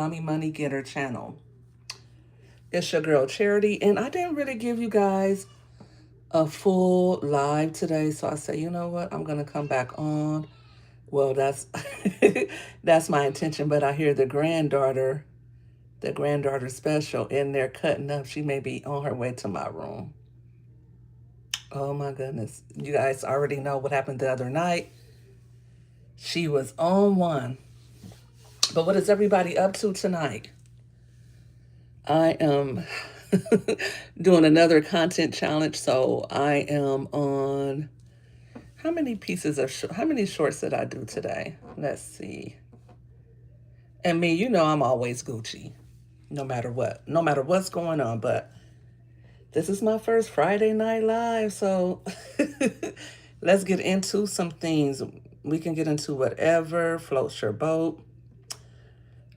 Mommy Money Getter channel. It's your girl Charity, and I didn't really give you guys a full live today, so I said, you know what, I'm gonna come back on. Well, that's that's my intention, but I hear the granddaughter special in there cutting up. She may be on her way to my room. Oh my goodness, you guys already know what happened the other night. She was on one, but what is everybody up to tonight? I am doing another content challenge. So I am on how many shorts did I do today? Let's see. And me, you know, I'm always Gucci, no matter what's going on. But this is my first Friday night live, so let's get into some things. We can get into whatever floats your boat,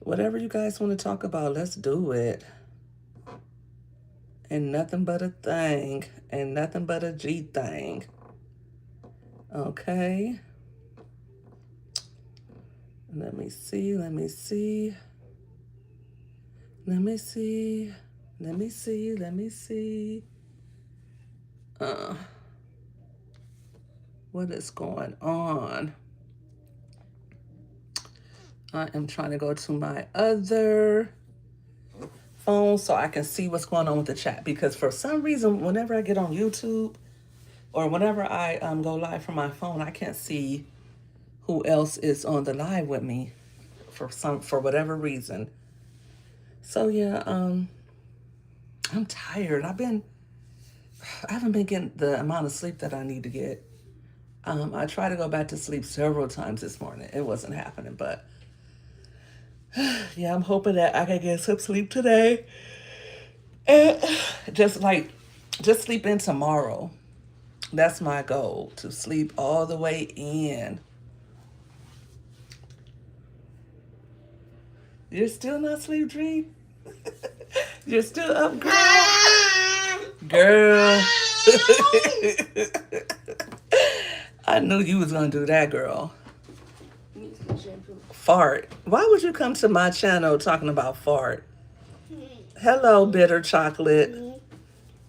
whatever you guys want to talk about. Let's do it. And nothing but a thing, and nothing but a G thing. Okay. Let me see. Let me see. Let me see. Let me see. Let me see. What is going on? I am trying to go to my other phone so I can see what's going on with the chat, because for some reason, whenever I get on YouTube or whenever I go live from my phone, I can't see who else is on the live with me for whatever reason. So yeah, I'm tired. I haven't been getting the amount of sleep that I need to get. I tried to go back to sleep several times this morning. It wasn't happening, but yeah, I'm hoping that I can get some sleep today. And just sleep in tomorrow. That's my goal, to sleep all the way in. You're still not sleep, Dream? You're still up, girl? Girl. I knew you was gonna do that, girl. Fart. Why would you come to my channel talking about fart? Hello, bitter chocolate.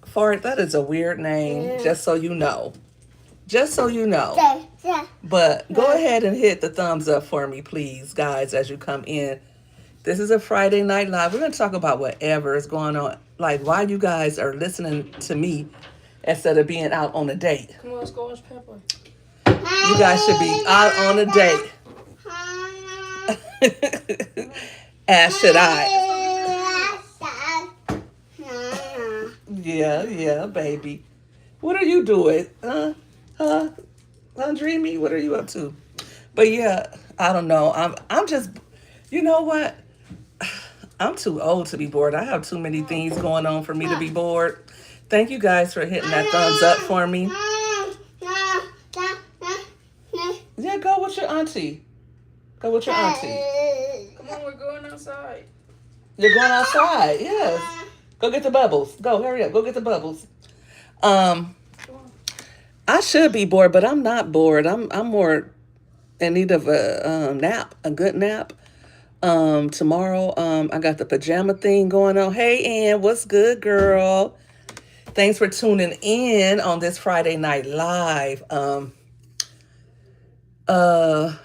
Fart, that is a weird name, just so you know. Just so you know. But go ahead and hit the thumbs up for me, please, guys, as you come in. This is a Friday night live. We're going to talk about whatever is going on, like why you guys are listening to me instead of being out on a date. Come on, let's go watch Pepper. You guys should be out on a date. As should I. Yeah, baby. What are you doing? Huh? Dreamy, what are you up to? But yeah, I don't know. I'm just, you know what? I'm too old to be bored. I have too many things going on for me to be bored. Thank you guys for hitting that thumbs up for me. Yeah, go with your auntie. Go with your auntie. Come on, we're going outside. You're going outside, yes. Go get the bubbles. Go, hurry up. Go get the bubbles. I should be bored, but I'm not bored. I'm more in need of a nap, a good nap. Tomorrow, I got the pajama thing going on. Hey, Ann, what's good, girl? Thanks for tuning in on this Friday night live.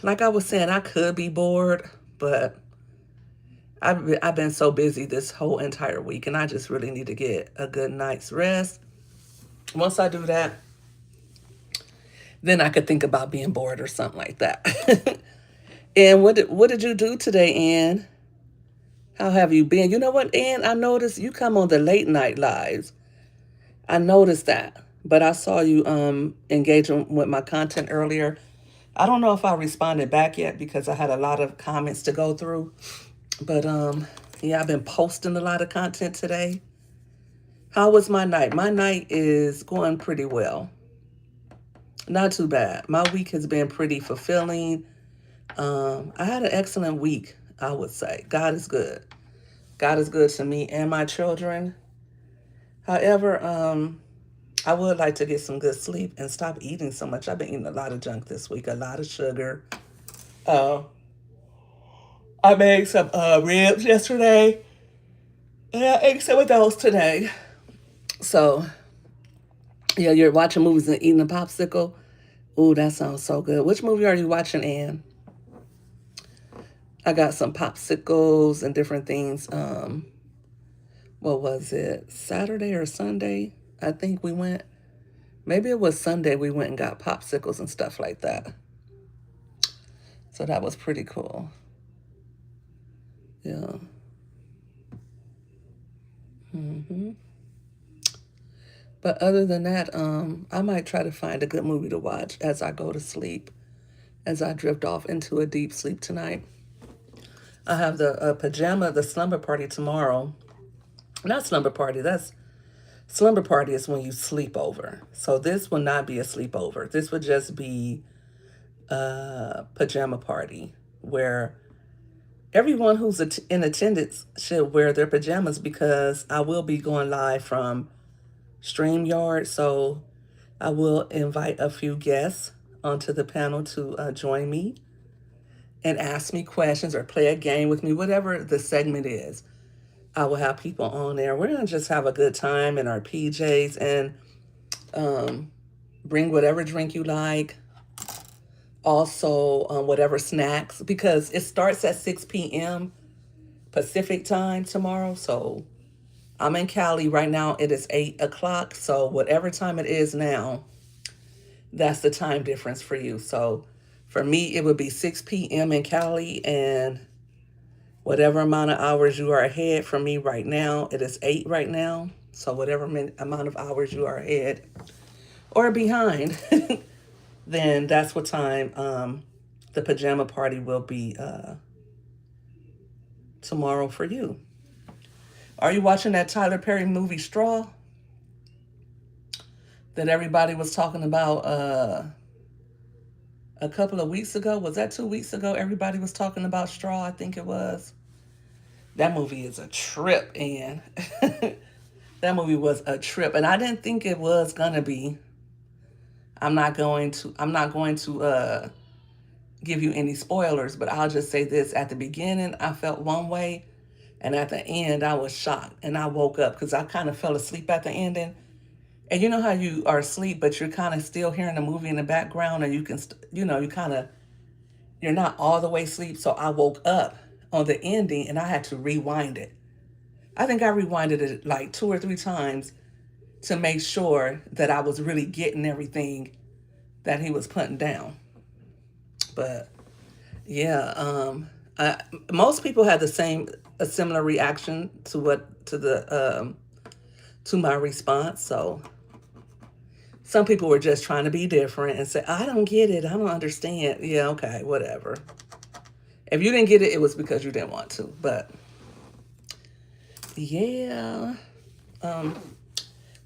Like I was saying, I could be bored, but I've been so busy this whole entire week, and I just really need to get a good night's rest. Once I do that, then I could think about being bored or something like that. And what did you do today, Ann? How have you been? You know what, Ann? I noticed you come on the late night lives. I noticed that, but I saw you engaging with my content earlier. I don't know if I responded back yet because I had a lot of comments to go through. But yeah, I've been posting a lot of content today. How was my night? My night is going pretty well. Not too bad. My week has been pretty fulfilling. I had an excellent week, I would say. God is good. God is good to me and my children. However, I would like to get some good sleep and stop eating so much. I've been eating a lot of junk this week, a lot of sugar. Uh, I made some ribs yesterday, and I ate some of those today. So, yeah, you're watching movies and eating a popsicle. Ooh, that sounds so good. Which movie are you watching, Ann? I got some popsicles and different things. What was it? Saturday or Sunday? I think we went. Maybe it was Sunday. We went and got popsicles and stuff like that. So that was pretty cool. Yeah. hmm But other than that, I might try to find a good movie to watch as I go to sleep, as I drift off into a deep sleep tonight. I have the slumber party tomorrow. Not slumber party, that's slumber party is when you sleep over. So this will not be a sleepover. This would just be a pajama party where everyone who's in attendance should wear their pajamas because I will be going live from StreamYard. So I will invite a few guests onto the panel to join me and ask me questions or play a game with me, whatever the segment is. I will have people on there. We're going to just have a good time in our PJs and bring whatever drink you like. Also, whatever snacks, because it starts at 6 p.m. Pacific time tomorrow. So I'm in Cali right now. It is 8 o'clock. So whatever time it is now, that's the time difference for you. So for me, it would be 6 p.m. in Cali, and whatever amount of hours you are ahead from me right now, it is 8 right now. So whatever amount of hours you are ahead or behind, then that's what time the pajama party will be tomorrow for you. Are you watching that Tyler Perry movie Straw that everybody was talking about a couple of weeks ago? Was that 2 weeks ago? Everybody was talking about Straw, I think it was. That movie is a trip, and that movie was a trip, and I didn't think it was gonna be. I'm not going to give you any spoilers, but I'll just say this: at the beginning, I felt one way, and at the end, I was shocked, and I woke up because I kind of fell asleep at the ending. And you know how you are asleep, but you're kind of still hearing the movie in the background, and you can, you're not all the way asleep. So I woke up on the ending, and I had to rewind it. I think I rewinded it like 2 or 3 times to make sure that I was really getting everything that he was putting down. But yeah, most people had a similar reaction to my response. So some people were just trying to be different and say, I don't get it, I don't understand. Yeah, okay, whatever. If you didn't get it, it was because you didn't want to. But yeah,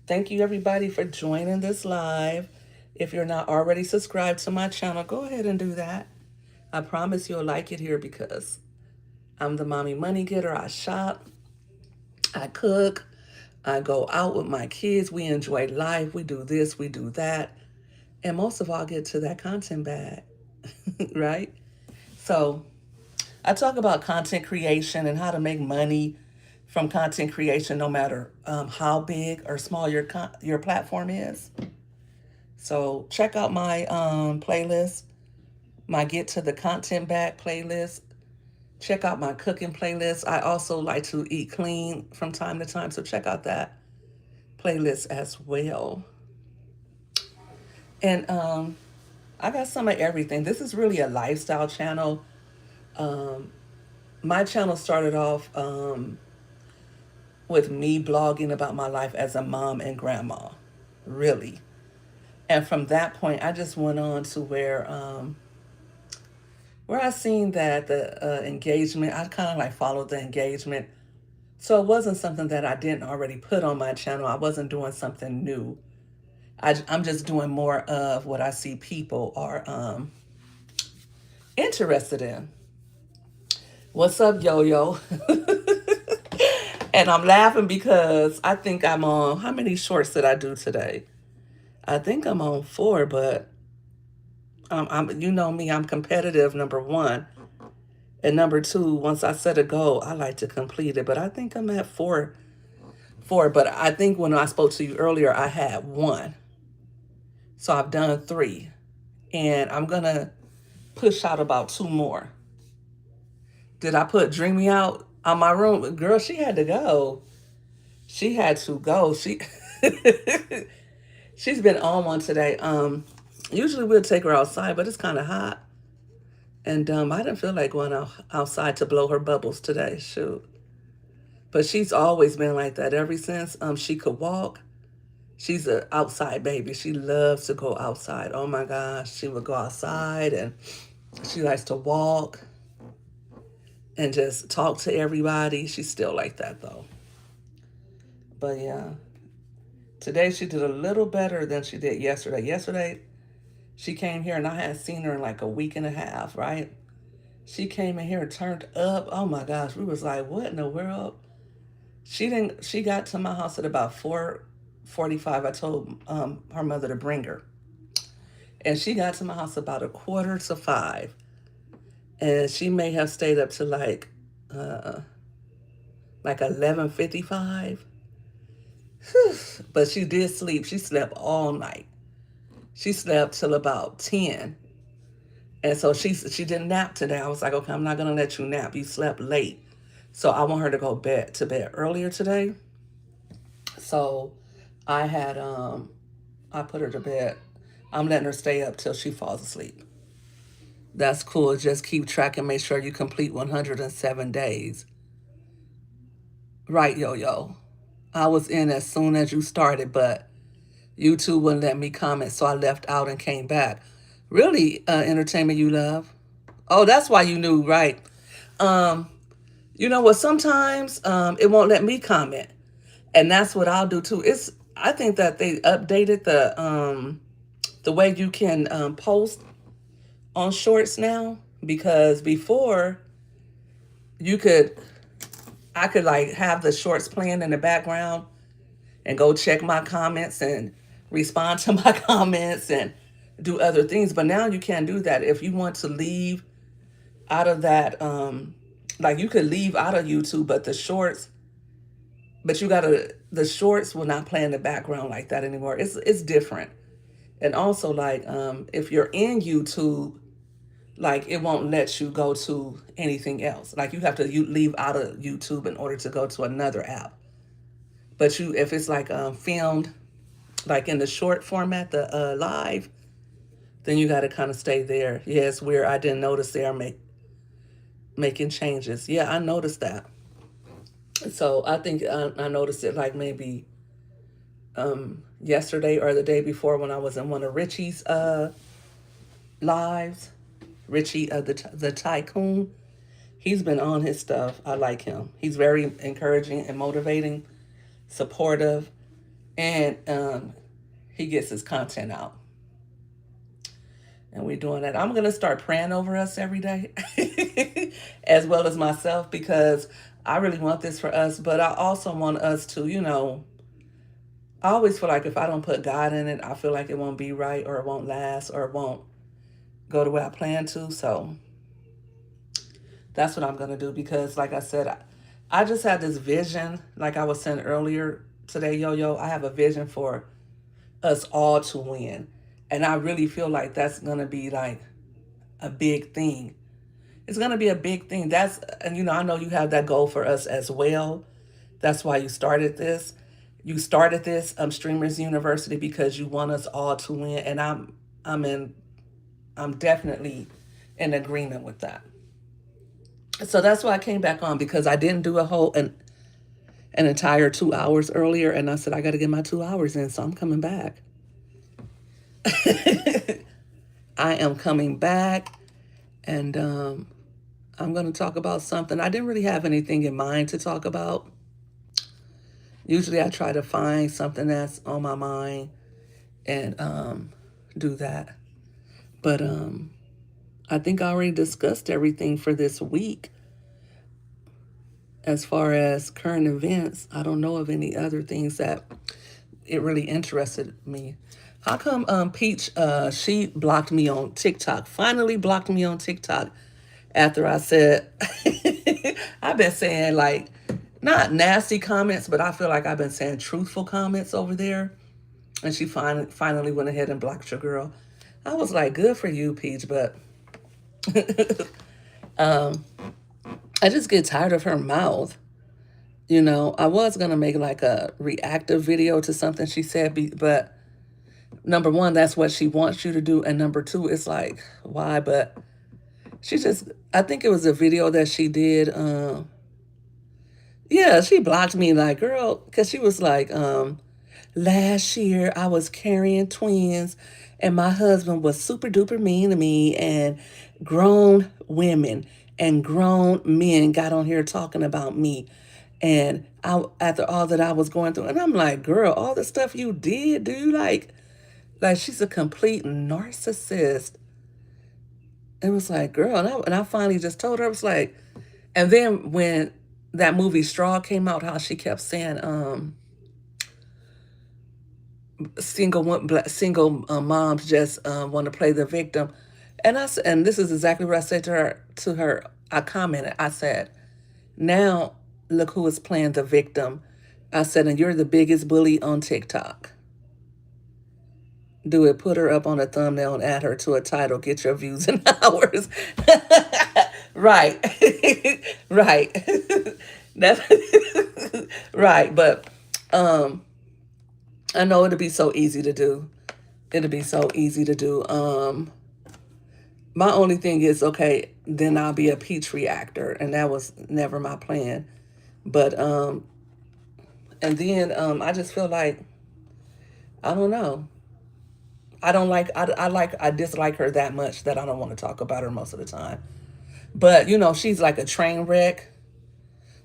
thank you everybody for joining this live. If you're not already subscribed to my channel, go ahead and do that. I promise you'll like it here because I'm the mommy money getter. I shop, I cook, I go out with my kids. We enjoy life. We do this, we do that. And most of all, get to that content bag, right? So I talk about content creation and how to make money from content creation, no matter how big or small your platform is. So check out my playlist, my Get to the Content Bag playlist. Check out my cooking playlist. I also like to eat clean from time to time, so check out that playlist as well. And I got some of everything. This is really a lifestyle channel. My channel started off with me blogging about my life as a mom and grandma, really. And from that point, I just went on to where I seen that the engagement, I kind of like followed the engagement. So it wasn't something that I didn't already put on my channel. I wasn't doing something new. I'm just doing more of what I see people are interested in. What's up, Yo-Yo? And I'm laughing because I think I'm on, how many shorts did I do today? I think I'm on 4, but you know me, I'm competitive, number one. And number two, once I set a goal, I like to complete it. But I think I'm at four. But I think when I spoke to you earlier, I had one. So I've done three. And I'm going to push out about two more. Did I put Dreamy out on my room? Girl, she had to go. She had to go. She's been on one today. Usually we'll take her outside, but it's kind of hot. And I didn't feel like going outside to blow her bubbles today. Shoot. But she's always been like that ever since she could walk. She's an outside baby. She loves to go outside. Oh my gosh. She would go outside and she likes to walk and just talk to everybody. She's still like that though. But yeah, today she did a little better than she did yesterday. Yesterday, she came here and I hadn't seen her in like a week and a half, right? She came in here and turned up. Oh my gosh, we was like, what in the world? She got to my house at about 4:45. I told her mother to bring her. And she got to my house about 4:45. And she may have stayed up to like 11:55. But she did sleep. She slept all night. She slept till about 10. And so she didn't nap today. I was like, okay, I'm not gonna let you nap. You slept late. So I want her to go to bed earlier today. So I had I put her to bed. I'm letting her stay up till she falls asleep. That's cool. Just keep track and make sure you complete 107 days. Right, yo yo. I was in as soon as you started, but YouTube wouldn't let me comment, so I left out and came back. Really, entertainment you love? Oh, that's why you knew, right? Um, you know what? Sometimes it won't let me comment, and that's what I'll do too. I think that they updated the way you can post on Shorts now, because before you could I could like have the Shorts playing in the background and go check my comments and respond to my comments and do other things. But now you can't do that. If you want to leave out of that, like you could leave out of YouTube, but the shorts will not play in the background like that anymore. It's different. And also like if you're in YouTube, like it won't let you go to anything else. Like you leave out of YouTube in order to go to another app. But if it's like filmed, like in the short format, the live, then you got to kind of stay there. Yeah, it's weird. I didn't notice they are making changes. Yeah, I noticed that. So I think I noticed it like maybe yesterday or the day before when I was in one of Richie's lives. Richie, the tycoon. He's been on his stuff. I like him. He's very encouraging and motivating, supportive, and he gets his content out. And we're doing that. I'm going to start praying over us every day, as well as myself, because I really want this for us. But I also want us to, I always feel like if I don't put God in it, I feel like it won't be right, or it won't last, or it won't go the way I plan to. So that's what I'm going to do, because like I said, I just had this vision, like I was saying earlier today, Yo-Yo, I have a vision for us all to win. And I really feel like that's going to be like a big thing. It's going to be a big thing. And I know you have that goal for us as well. That's why you started this. You started this Streamers University because you want us all to win. And I'm definitely in agreement with that. So that's why I came back on, because I didn't do an entire 2 hours earlier, and I said I got to get my 2 hours in, so I'm coming back. I am coming back, and I'm going to talk about something. I didn't really have anything in mind to talk about. Usually I try to find something that's on my mind and do that. But I think I already discussed everything for this week. As far as current events, I don't know of any other things that it really interested me. How come Peach, she blocked me on TikTok, finally blocked me on TikTok after I said, I've been saying like, not nasty comments, but I feel like I've been saying truthful comments over there. And she finally went ahead and blocked your girl. I was like, good for you, Peach, but I just get tired of her mouth. You know, I was going to make like a reactive video to something she said, but number one, that's what she wants you to do. And number two, it's like, why? But she just, I think it was a video that she did. Yeah, she blocked me like, girl, because she was like, last year I was carrying twins and my husband was super duper mean to me, and grown women and grown men got on here talking about me. And I, after all that I was going through, and I'm like, girl, all the stuff you did, do you like she's a complete narcissist. It was like, girl, and I finally just told her, I was like, and then when that movie Straw came out, how she kept saying, single moms just want to play the victim, and this is exactly what I said to her. I commented, I said, now look who is playing the victim. I said, and you're the biggest bully on TikTok. Do it, put her up on a thumbnail and add her to a title. Get your views and hours. Right. Right. That's right. But I know it'll be so easy to do. It'll be so easy to do. My only thing is, okay, then I'll be a Peach reactor, and that was never my plan. But and then I just feel like, I don't know. I don't like I dislike her that much that I don't want to talk about her most of the time. But you know, she's like a train wreck.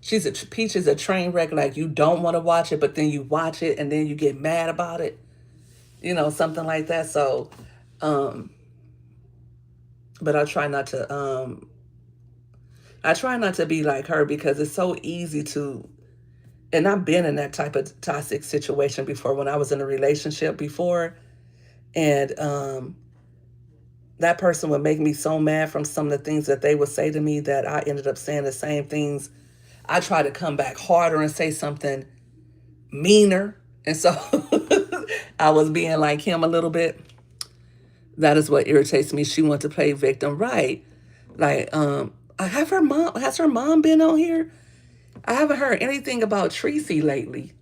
Peach is a train wreck. Like, you don't want to watch it, but then you watch it and then you get mad about it. You know, something like that. So, but I try not to be like her, because it's so easy to, and I've been in that type of toxic situation before when I was in a relationship before, and that person would make me so mad from some of the things that they would say to me that I ended up saying the same things. I try to come back harder and say something meaner. And so I was being like him a little bit. That is what irritates me. She wants to play victim, right? Like, has her mom been on here? I haven't heard anything about Tracy lately.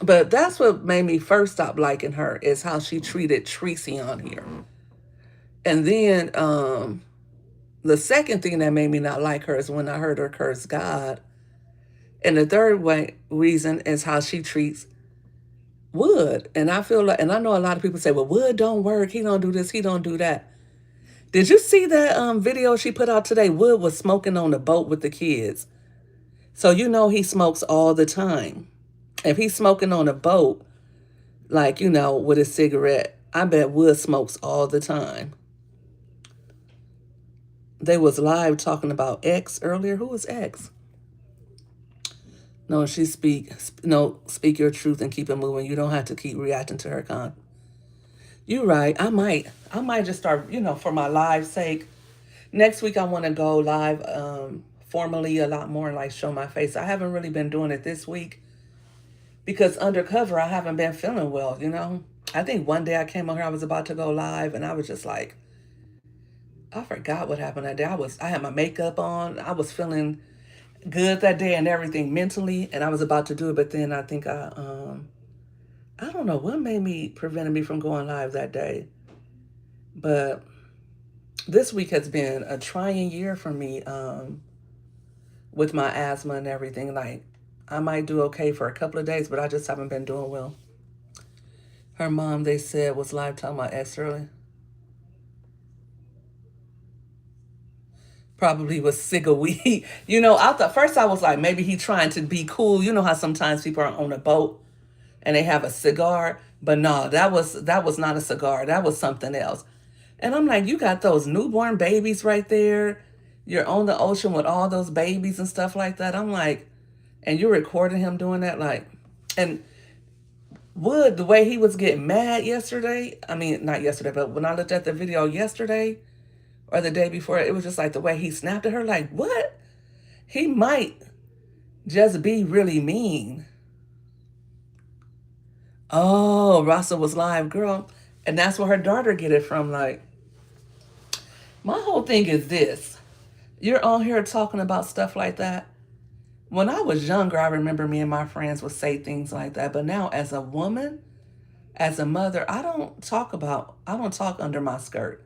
But that's what made me first stop liking her, is how she treated Tracy on here. And then the second thing that made me not like her is when I heard her curse God. And the third reason is how she treats Wood. And I feel like, and I know a lot of people say, well, Wood don't work. He don't do this. He don't do that. Did you see that video she put out today? Wood was smoking on the boat with the kids. So you know he smokes all the time. If he's smoking on a boat, like, you know, with a cigarette, I bet Wood smokes all the time. They was live talking about X earlier. Who was X? No, speak your truth and keep it moving. You don't have to keep reacting to her You're right. I might just start, you know, for my live sake. Next week I want to go live formally a lot more and like show my face. I haven't really been doing it this week because undercover I haven't been feeling well, you know. I think one day I came on here, I was about to go live, and I was just like, I forgot what happened that day. I had my makeup on. I was feeling good that day and everything mentally, and I was about to do it, but then I think I don't know what prevented me from going live that day. But this week has been a trying year for me with my asthma and everything. Like, I might do okay for a couple of days, but I just haven't been doing well. Her mom, they said, was live talking about X early. Probably was sick of weed. You know, first I was like, maybe he trying to be cool. You know how sometimes people are on a boat and they have a cigar, but no, that was not a cigar. That was something else. And I'm like, you got those newborn babies right there. You're on the ocean with all those babies and stuff like that. I'm like, and you're recording him doing that, like, and Wood, the way he was getting mad yesterday. I mean, not yesterday, but when I looked at the video yesterday, or the day before. It was just like the way he snapped at her, like, what? He might just be really mean. Oh, Rasa was live, girl. And that's where her daughter get it from. Like, my whole thing is this. You're on here talking about stuff like that. When I was younger, I remember me and my friends would say things like that. But now, as a woman, as a mother, I don't talk under my skirt.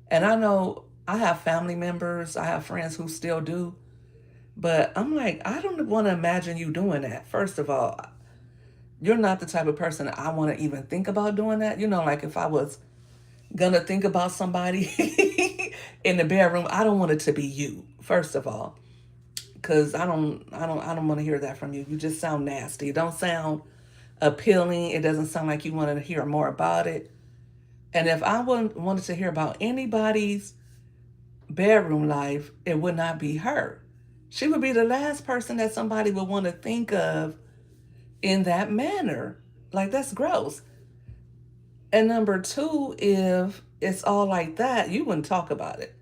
And I know I have family members, I have friends who still do. But I'm like, I don't want to imagine you doing that. First of all, you're not the type of person I want to even think about doing that. You know, like if I was gonna think about somebody in the bedroom, I don't want it to be you. First of all, because I don't want to hear that from you. You just sound nasty. It don't sound appealing. It doesn't sound like you wanted to hear more about it. And if I wanted to hear about anybody's bedroom life, it would not be her. She would be the last person that somebody would want to think of in that manner. Like, that's gross. And number two, if it's all like that, you wouldn't talk about it.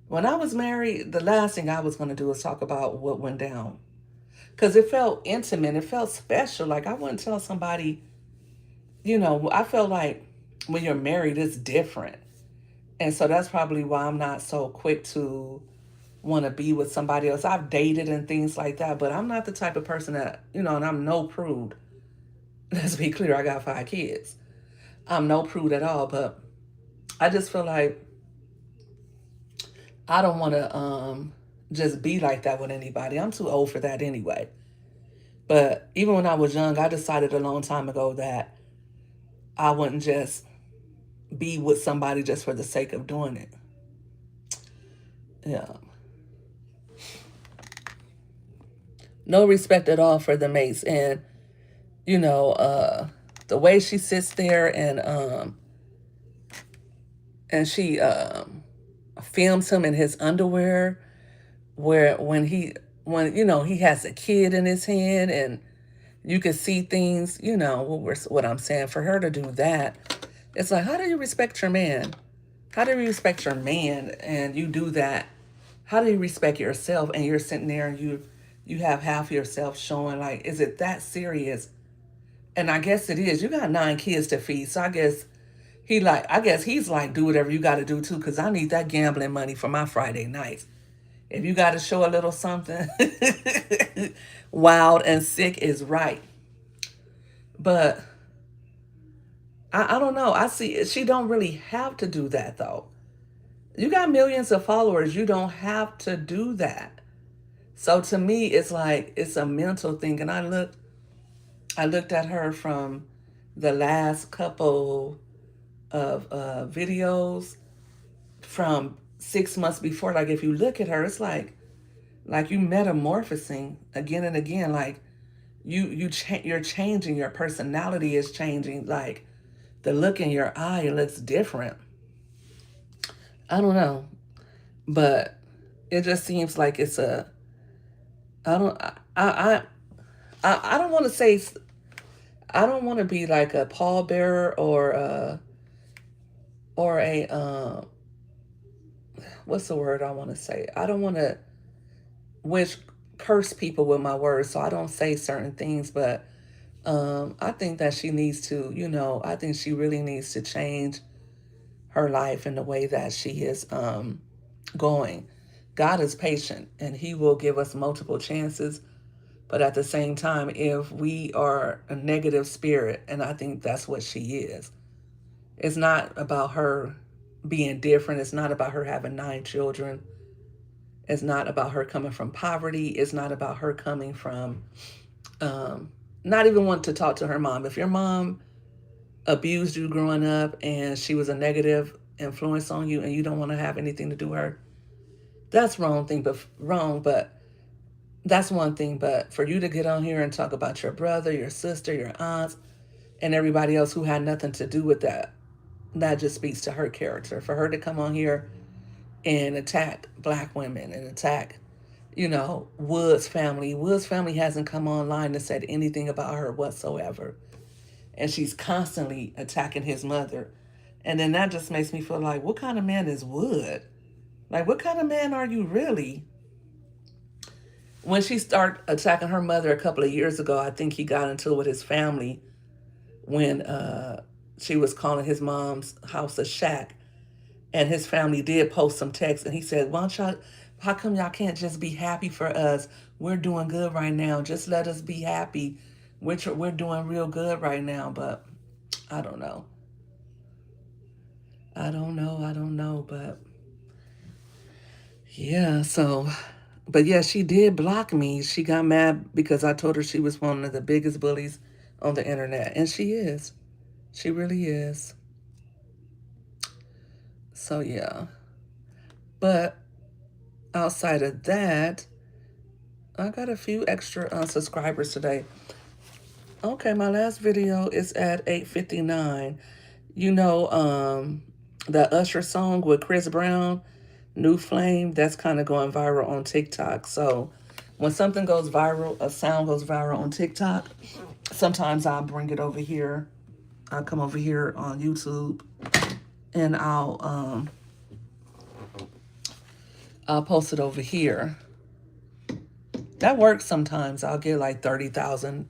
When I was married, the last thing I was going to do was talk about what went down. Because it felt intimate, it felt special. Like, I wouldn't tell somebody, I felt like when you're married, it's different. And so that's probably why I'm not so quick to want to be with somebody else. I've dated and things like that, but I'm not the type of person that, and I'm no prude. Let's be clear, I got 5 kids. I'm no prude at all, but I just feel like I don't want to just be like that with anybody. I'm too old for that anyway. But even when I was young, I decided a long time ago that I wouldn't just be with somebody just for the sake of doing it. Yeah. No respect at all for the mates. And, the way she sits there and she films him in his underwear, where when he has a kid in his hand and you can see things, what I'm saying. For her to do that, it's like, how do you respect your man? How do you respect your man and you do that? How do you respect yourself and you're sitting there and you have half yourself showing? Like, is it that serious? And I guess it is. You got 9 kids to feed, so I guess he's like, do whatever you got to do too, because I need that gambling money for my Friday nights. If you got to show a little something, wild and sick is right. But I don't know. I see she don't really have to do that though. You got millions of followers. You don't have to do that. So to me, it's like it's a mental thing. And I looked at her from the last couple of videos from 6 months before. Like, if you look at her, it's like you metamorphosing again and again. Like you're changing. Your personality is changing. Like the look in your eye looks different. I don't know, but it just seems like it's a. I don't. I don't want to say. I don't want to be like a pallbearer or a what's the word I want to say? I don't want to wish curse people with my words, so I don't say certain things. But I think that she needs to, I think she really needs to change her life in the way that she is going. God is patient and He will give us multiple chances. But at the same time, if we are a negative spirit, and I think that's what she is, it's not about her being different. It's not about her having 9 children. It's not about her coming from poverty. It's not about her coming from not even want to talk to her mom. If your mom abused you growing up and she was a negative influence on you and you don't want to have anything to do with her, that's wrong, but that's one thing. But for you to get on here and talk about your brother, your sister, your aunts, and everybody else who had nothing to do with that just speaks to her character. For her to come on here and attack black women and attack, Wood's family. Wood's family hasn't come online and said anything about her whatsoever. And she's constantly attacking his mother. And then that just makes me feel like, what kind of man is Wood? Like, what kind of man are you really? When she started attacking her mother a couple of years ago, I think he got into it with his family when she was calling his mom's house a shack. And his family did post some text, and he said, "Why don't y'all? How come y'all can't just be happy for us? We're doing good right now. Just let us be happy. We're doing real good right now." But I don't know. I don't know. But yeah, so, but yeah, she did block me. She got mad because I told her she was one of the biggest bullies on the internet, and she is. She really is. So yeah. But outside of that, I got a few extra subscribers today. Okay, my last video is at 8:59. You know, the Usher song with Chris Brown, New Flame, that's kind of going viral on TikTok. So when something goes viral, a sound goes viral on TikTok, sometimes I'll bring it over here. I'll come over here on YouTube and I'll post it over here. That works sometimes. I'll get like 30,000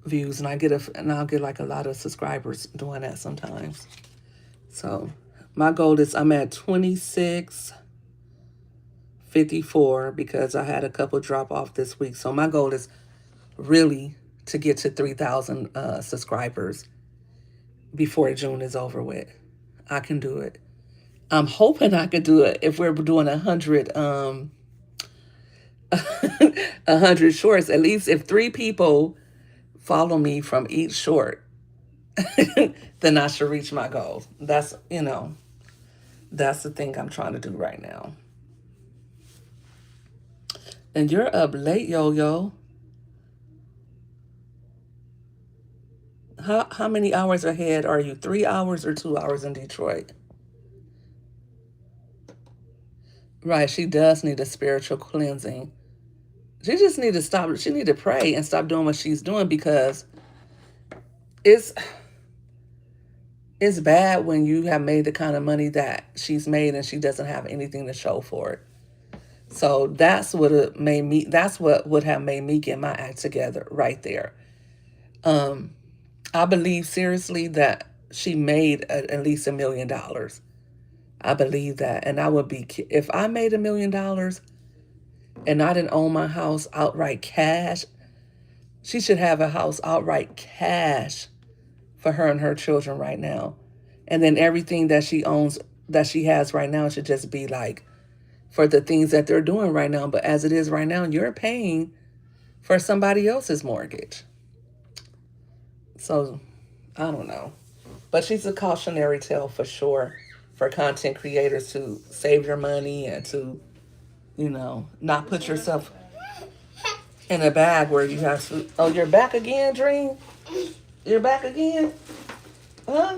views, and I'll get like a lot of subscribers doing that sometimes. So my goal is I'm at 2654 because I had a couple drop off this week. So my goal is really to get to 3,000 subscribers before June is over with. I can do it. I'm hoping I could do it if we're doing 100 shorts. At least if 3 people follow me from each short, then I should reach my goal. That's the thing I'm trying to do right now. And you're up late, Yo-Yo. How many hours ahead are you? 3 hours or 2 hours in Detroit? Right, she does need a spiritual cleansing. She just need to stop. She need to pray and stop doing what she's doing because it's bad when you have made the kind of money that she's made and she doesn't have anything to show for it. So that's what it made me. That's what would have made me get my act together right there. I believe seriously that she made at least $1 million. I believe that, and I would be if I made $1 million and I didn't own my house outright cash. She should have a house outright cash for her and her children right now. And then everything that she owns, that she has right now, should just be like for the things that they're doing right now. But as it is right now, you're paying for somebody else's mortgage. So I don't know. But she's a cautionary tale for sure for content creators to save your money and to, not put yourself in a bag where you have to. Oh, you're back again, Dream? You're back again? Huh?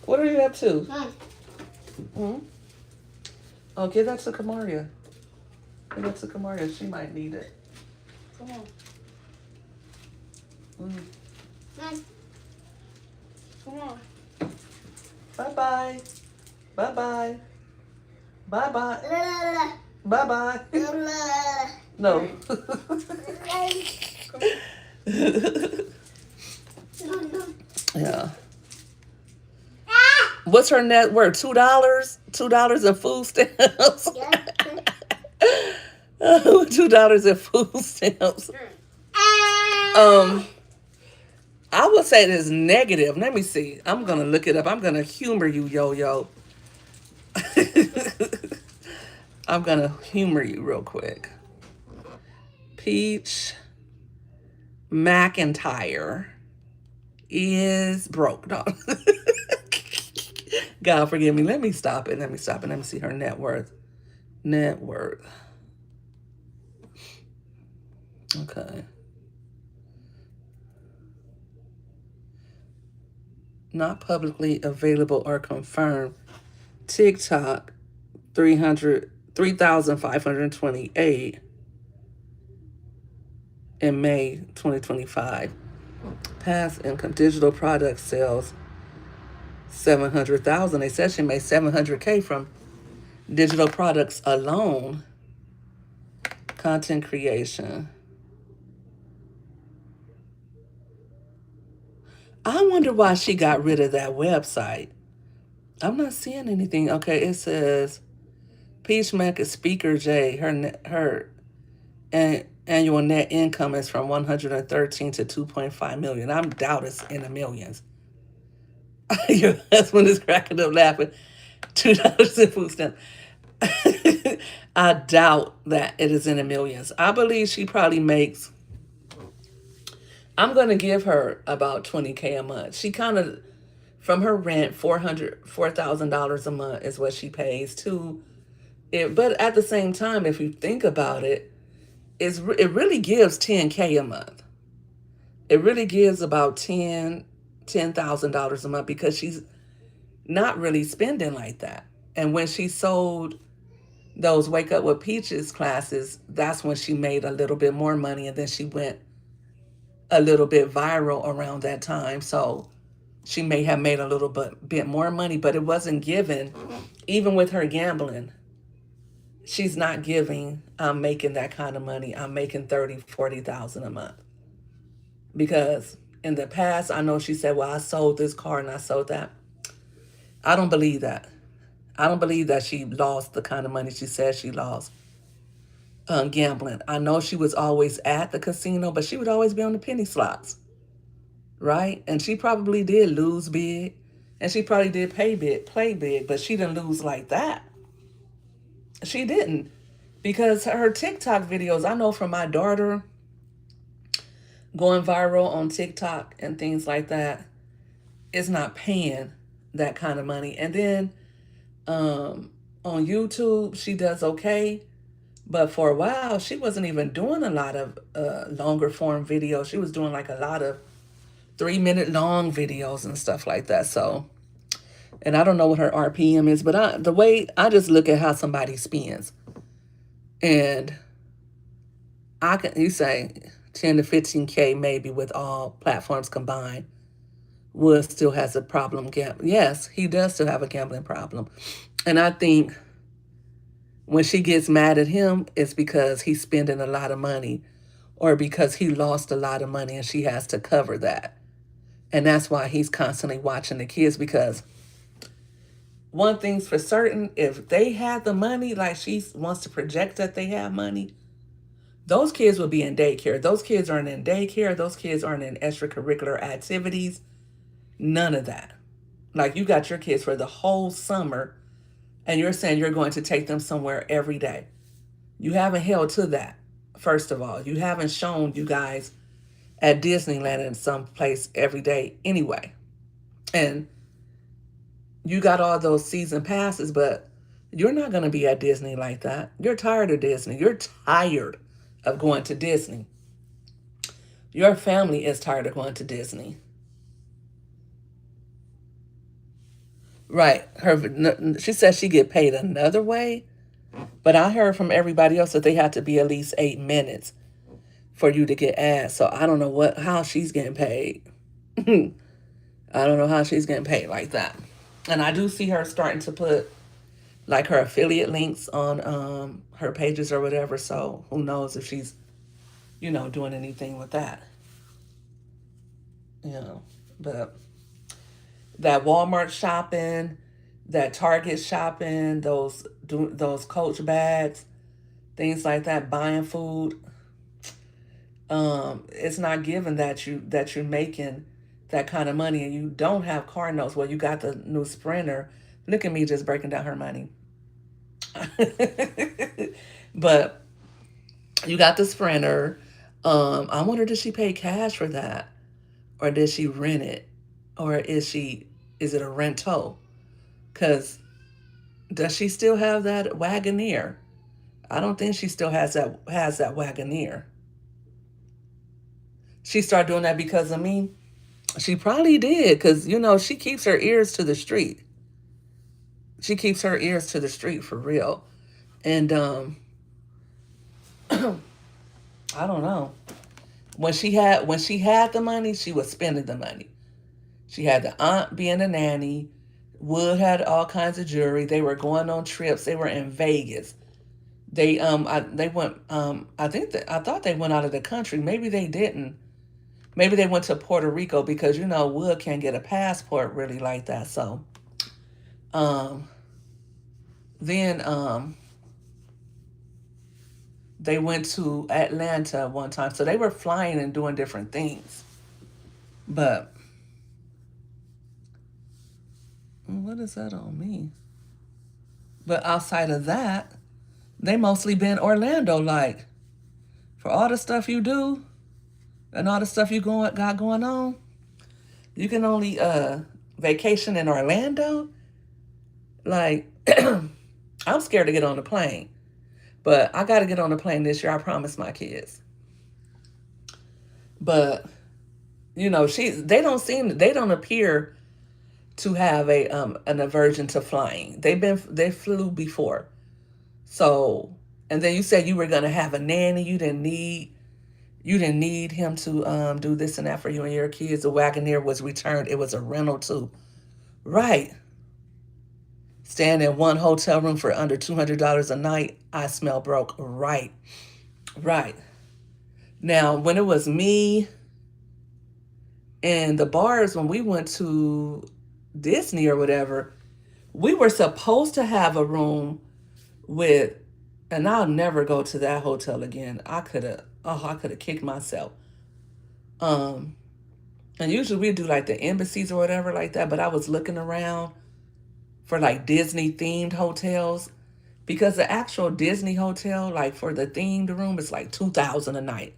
What are you up to? Hmm? Oh, give that to Kamaria. Give that to Kamaria. She might need it. Come on. Come on. Bye-bye. Bye-bye. Bye-bye. Bye-bye. No. Yeah. What's her net worth? $2? $2 in food stamps? $2 in food stamps. I would say it is negative. Let me see. I'm going to look it up. I'm going to humor you, Yo-Yo. I'm going to humor you real quick. Peach McIntyre is broke. No. God forgive me. Let me stop it. Let me see her net worth. Net worth. Okay. Not publicly available or confirmed. TikTok, 3,528 in May 2025. Past income, digital product sales, 700,000. They said she made 700K from digital products alone, content creation. I wonder why she got rid of that website. I'm not seeing anything. Okay, it says Peach Mac is Speaker J. Her annual net income is from 113 to 2.5 million. I doubt it's in the millions. Your husband is cracking up laughing. $2 in food stamps. I doubt that it is in the millions. I believe she probably makes. I'm going to give her about 20K a month. She kind of, from her rent, $4,000 a month is what she pays to it. But at the same time, if you think about it, it really gives 10K a month. It really gives about $10,000 a month because she's not really spending like that. And when she sold those Wake Up with Peaches classes, that's when she made a little bit more money, and then she went a little bit viral around that time. So she may have made a little bit more money, but it wasn't given. Even with her gambling, she's not giving, I'm making that kind of money. I'm making 30, 40,000 a month. Because in the past, I know she said, well, I sold this car and I sold that. I don't believe that. I don't believe that she lost the kind of money she said she lost gambling. I know she was always at the casino, but she would always be on the penny slots, right? And she probably did lose big, and she probably did play big, but she didn't lose like that. She didn't, because her TikTok videos, I know from my daughter going viral on TikTok and things like that, is not paying that kind of money. And then on YouTube, she does okay. But for a while, she wasn't even doing a lot of longer form videos. She was doing like a lot of 3-minute long videos and stuff like that. So, and I don't know what her RPM is, but the way I just look at how somebody spends, and you say 10 to 15K maybe with all platforms combined. Wood still has a problem gambling. Yes, he does still have a gambling problem. And I think when she gets mad at him, it's because he's spending a lot of money or because he lost a lot of money and she has to cover that. And that's why he's constantly watching the kids, because one thing's for certain, if they had the money, like she wants to project that they have money, those kids will be in daycare. Those kids aren't in daycare. Those kids aren't in extracurricular activities. None of that. Like, you got your kids for the whole summer and you're saying you're going to take them somewhere every day. You haven't held to that, first of all. You haven't shown you guys at Disneyland in some place every day anyway. And you got all those season passes, but you're not going to be at Disney like that. You're tired of Disney. You're tired of going to Disney. Your family is tired of going to Disney. Right. She said she get paid another way, but I heard from everybody else that they have to be at least 8 minutes for you to get ads. So I don't know how she's getting paid. I don't know how she's getting paid like that. And I do see her starting to put like her affiliate links on her pages or whatever. So who knows if she's, doing anything with that. But that Walmart shopping, that Target shopping, those Coach bags, things like that, buying food. It's not given that you're making that kind of money and you don't have car notes. Well, you got the new Sprinter. Look at me just breaking down her money. But you got the Sprinter. I wonder, did she pay cash for that, or did she rent it, or is it a rental? Because does she still have that Wagoneer? I don't think she still has that Wagoneer. She started doing that because of me. She probably did, because she keeps her ears to the street. She keeps her ears to the street for real. And I don't know. When she had the money, she was spending the money. She had the aunt being a nanny, Wood had all kinds of jewelry. They were going on trips. They were in Vegas. They went I thought they went out of the country. Maybe they didn't. Maybe they went to Puerto Rico because Wood can't get a passport really like that. So um then they went to Atlanta one time. So they were flying and doing different things. But what is that on me? But outside of that, they mostly been Orlando like for all the stuff you do and all the stuff got going on. You can only vacation in Orlando. Like I'm scared to get on the plane. But I got to get on the plane this year. I promise my kids. But they don't appear to have an aversion to flying. They flew before. So, and then you said you were gonna have a nanny. You didn't need him to do this and that for you and your kids. The Wagoneer was returned. It was a rental too. Right. Staying in one hotel room for under $200 a night. I smell broke. Right. Right. Now, when it was me and the bars, when we went to Disney or whatever, we were supposed to have a room with, and I'll never go to that hotel again. I could have kicked myself. Um, and usually we do like the embassies or whatever like that, but I was looking around for like Disney themed hotels because the actual Disney hotel, like for the themed room, is like 2,000 a night.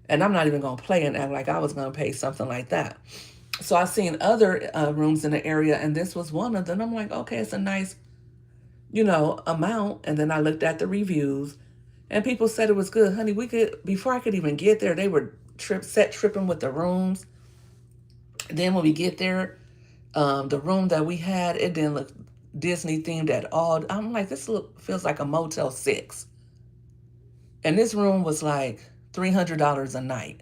And I'm not even gonna play and act like I was gonna pay something like that. So I seen other rooms in the area, and this was one of them. I'm like, okay, it's a nice, amount. And then I looked at the reviews, and people said it was good, honey. We could before I could even get there, they were tripping with the rooms. Then when we get there, the room that we had, it didn't look Disney themed at all. I'm like, feels like a Motel 6. And this room was like $300 a night.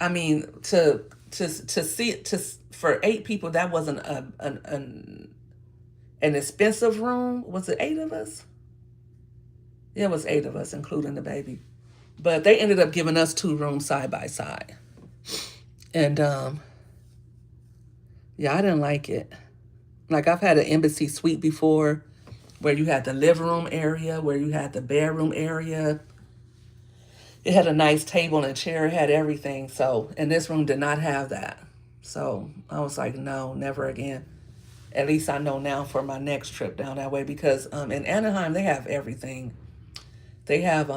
I mean, to see it for 8 people, that wasn't an expensive room. Was it 8 of us? Yeah, it was 8 of us, including the baby. But they ended up giving us 2 rooms side by side. And yeah, I didn't like it. Like I've had an embassy suite before where you had the living room area, where you had the bedroom area. It had a nice table and a chair, it had everything. So, and this room did not have that. So I was like, no, never again. At least I know now for my next trip down that way because in Anaheim, they have everything. They have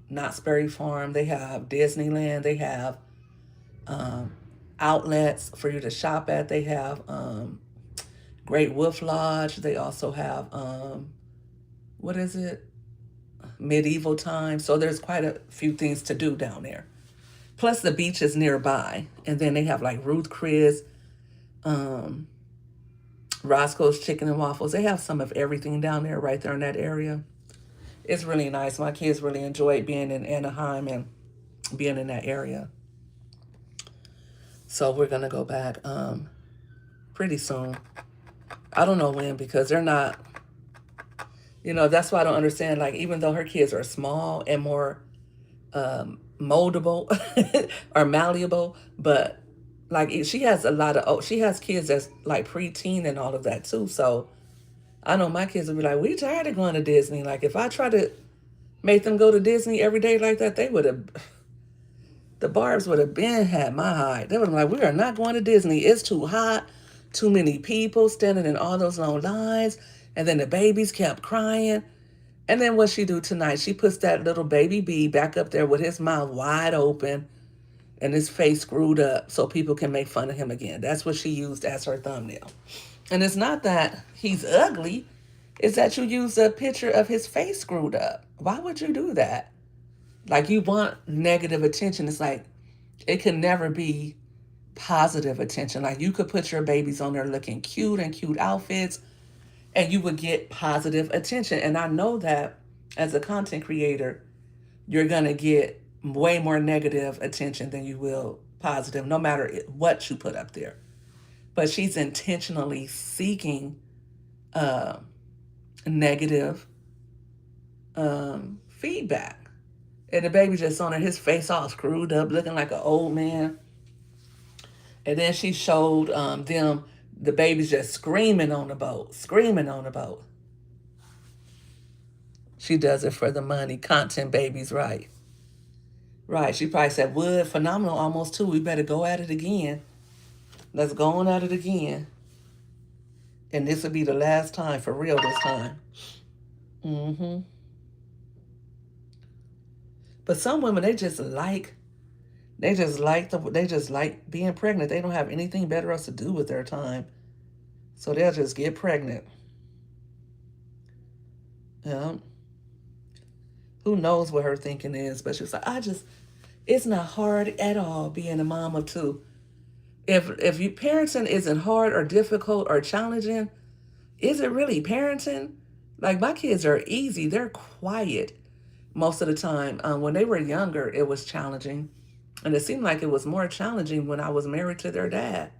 Knott's Berry Farm, they have Disneyland, they have um, outlets for you to shop at. They have Great Wolf Lodge. They also have, what is it? Medieval times. So there's quite a few things to do down there. Plus the beach is nearby. And then they have like Ruth Chris, um, Roscoe's Chicken and Waffles. They have some of everything down there right there in that area. It's really nice. My kids really enjoyed being in Anaheim and being in that area. So we're gonna go back pretty soon. I don't know when because they're not, that's why I don't understand. Like, even though her kids are small and more moldable or malleable, but like she has kids that's like preteen and all of that too. So I know my kids will be like, we tired of going to Disney. Like, if I try to make them go to Disney every day like that, the barbs would have been had my hide. They would have been like, we are not going to Disney. It's too hot, too many people standing in all those long lines. And then the babies kept crying. And then what she do tonight? She puts that little baby B back up there with his mouth wide open and his face screwed up so people can make fun of him again. That's what she used as her thumbnail. And it's not that he's ugly. It's that you use a picture of his face screwed up. Why would you do that? Like, you want negative attention. It's like, it can never be positive attention. Like, you could put your babies on there looking cute and cute outfits and you would get positive attention. And I know that as a content creator, you're going to get way more negative attention than you will positive, no matter what you put up there. but she's intentionally seeking uh, negative feedback. And the baby just on her, his face all screwed up, looking like an old man. And then she showed them the baby's just screaming on the boat, screaming on the boat. She does it for the money. Content babies, right? Right. She probably said, Wood, phenomenal, almost two. We better go at it again. Let's go on at it again. And this will be the last time, for real this time. Mm-hmm. But some women, they just like being pregnant. They don't have anything better else to do with their time. So they'll just get pregnant. Yeah. Who knows what her thinking is, but she's like, it's not hard at all being a mom of two. If you parenting isn't hard or difficult or challenging, is it really parenting? Like my kids are easy. They're quiet most of the time. When they were younger, it was challenging. And it seemed like it was more challenging when I was married to their dad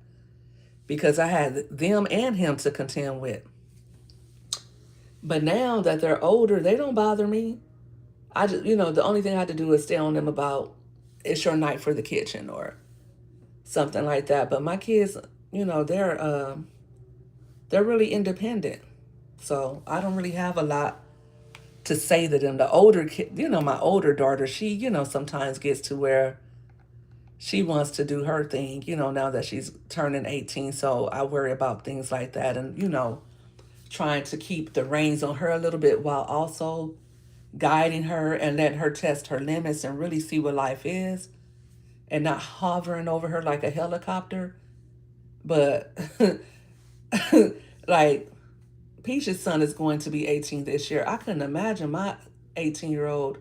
because I had them and him to contend with. But now that they're older, they don't bother me. I just, the only thing I have to do is stay on them about it's your night for the kitchen or something like that. But my kids, they're really independent, so I don't really have a lot to say to them. The older kid, my older daughter, she, sometimes gets to where she wants to do her thing, now that she's turning 18. So I worry about things like that and, trying to keep the reins on her a little bit while also guiding her and letting her test her limits and really see what life is and not hovering over her like a helicopter. But like Peach's son is going to be 18 this year. I couldn't imagine my 18-year-old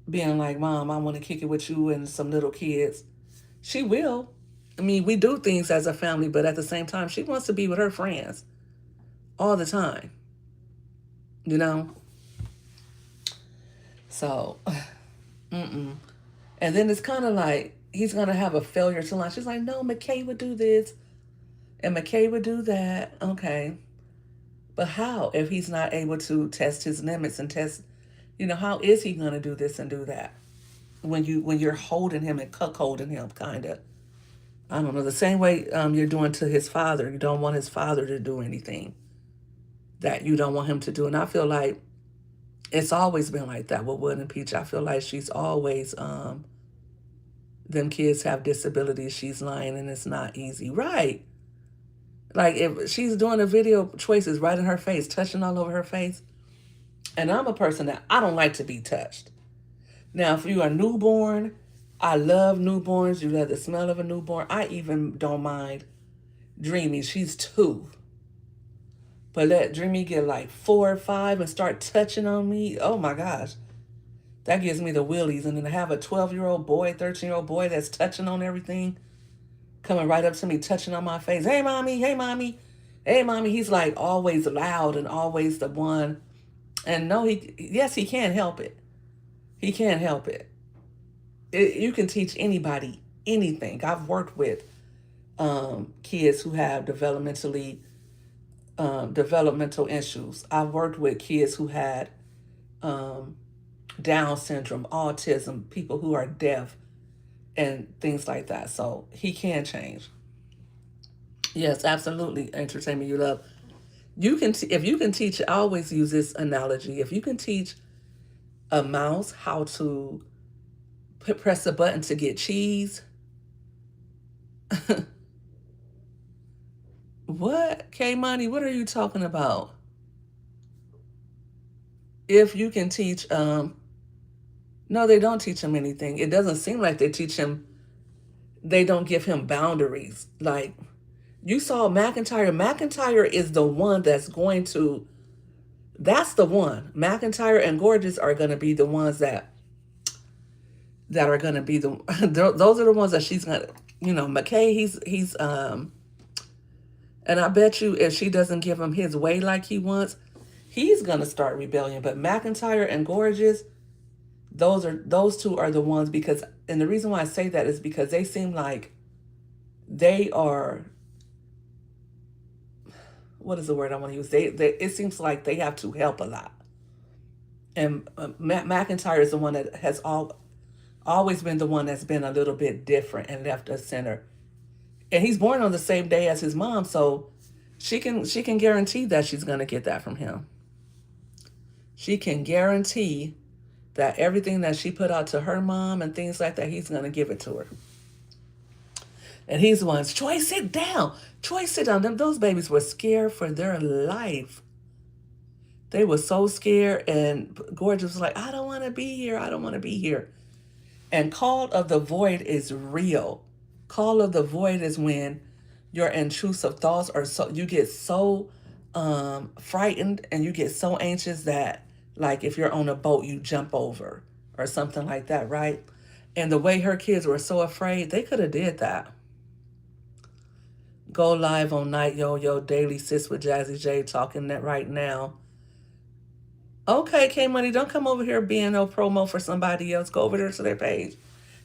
being like, Mom, I want to kick it with you and some little kids. She will. I mean, we do things as a family, but at the same time, she wants to be with her friends all the time, you know? So, mm-mm. And then it's kind of like he's going to have a failure to launch. She's like, no, McKay would do this and McKay would do that. Okay. But how if he's not able to test his limits and test, how is he going to do this and do that? When you're holding him and cuckolding him, kind of. I don't know. The same way you're doing to his father. You don't want his father to do anything that you don't want him to do. And I feel like it's always been like that with Wood and Peach. I feel like she's always, them kids have disabilities. She's lying and it's not easy. Right. Like if she's doing a video choices right in her face, touching all over her face. And I'm a person that I don't like to be touched. Now, if you're a newborn, I love newborns. You love the smell of a newborn. I even don't mind Dreamy. She's 2. But let Dreamy get like 4 or 5 and start touching on me. Oh my gosh. That gives me the willies. And then to have a 12-year-old boy, 13-year-old boy that's touching on everything, coming right up to me, touching on my face. Hey, mommy. Hey, mommy. Hey, mommy. He's like always loud and always the one. And no, he can't help it. He can't help it. You can teach anybody anything. I've worked with kids who have developmental issues. I've worked with kids who had Down syndrome, autism, people who are deaf, and things like that. So he can change. Yes, absolutely. Entertainment you love. If you can teach. I always use this analogy. If you can teach a mouse how to press a button to get cheese. What? K Money, what are you talking about? If you can teach, no, they don't teach him anything. It doesn't seem like they teach him, they don't give him boundaries. Like, you saw McIntyre. McIntyre is the one that's going to, that's the one. McIntyre and Gorgeous are going to be the ones that are going to be the, those are the ones that she's going to, McKay, he's, and I bet you if she doesn't give him his way like he wants, he's going to start rebellion. But McIntyre and Gorgeous, those two are the ones and the reason why I say that is because they seem like they are what is the word I want to use? They it seems like they have to help a lot. And McIntyre is the one that has always been the one that's been a little bit different and left us center. And he's born on the same day as his mom, so she can guarantee that she's gonna get that from him. She can guarantee that everything that she put out to her mom and things like that, he's gonna give it to her. And he's the ones, Troy, sit down. Troy, sit down. Those babies were scared for their life. They were so scared, and Gorgeous was like, I don't want to be here. I don't want to be here. And Call of the Void is real. Call of the Void is when your intrusive thoughts are so, you get so frightened and you get so anxious that, like, if you're on a boat, you jump over or something like that, right? And the way her kids were so afraid, they could have did that. Go live on Night Yo Daily Sis with Jazzy J talking that right now. Okay, K Money, don't come over here being no promo for somebody else. Go over there to their page.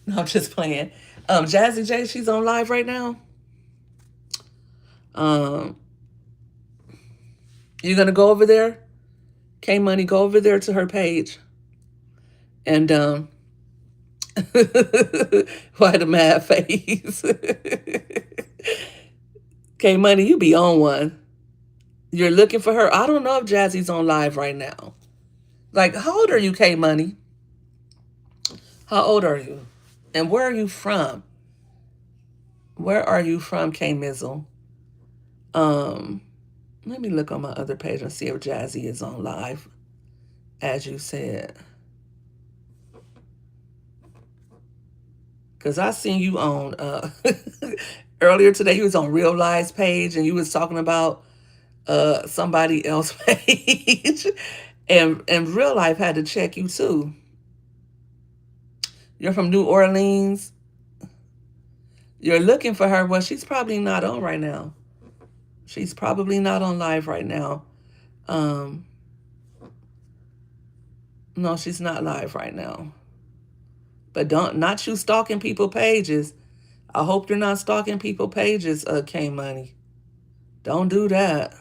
No, I'm just playing. Jazzy J, she's on live right now. You're gonna go over there? K Money, go over there to her page. And why the mad face? K Money, you be on one. You're looking for her. I don't know if Jazzy's on live right now. Like, how old are you, K Money? How old are you? And where are you from? Where are you from, K Mizzle? Let me look on my other page and see if Jazzy is on live, as you said. Because I seen you on, earlier today, you was on Real Lives page, and you was talking about somebody else page. And Real Life had to check you too. You're from New Orleans. You're looking for her. Well, she's probably not on right now. She's probably not on live right now. No, she's not live right now. But not you stalking people pages. I hope you're not stalking people pages, K Money. Don't do that.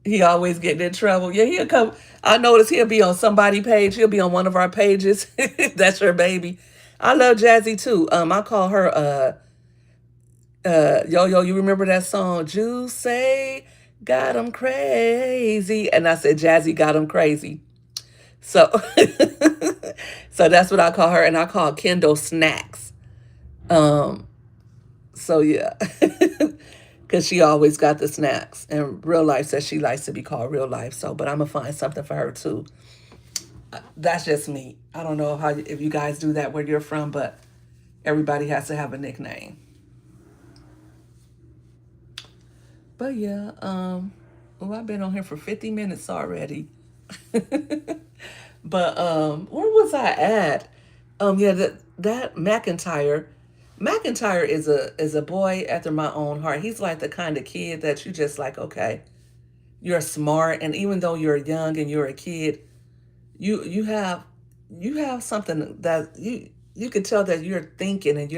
He always getting in trouble. Yeah, he'll come. I notice he'll be on somebody's page. He'll be on one of our pages. That's her baby. I love Jazzy too. I call her Yo, you remember that song? Juice say got him crazy. And I said Jazzy got him crazy. So so that's what I call her, and I call Kendall Snacks. So yeah. Because she always got the snacks. And Real Life says she likes to be called Real Life. So, but I'm going to find something for her too. That's just me. I don't know if you guys do that where you're from, but everybody has to have a nickname. But yeah, I've been on here for 50 minutes already. But where was I at? Yeah, that McIntyre is a boy after my own heart. He's like the kind of kid that you just like, okay, you're smart, and even though you're young and you're a kid, you have something that you can tell that you're thinking and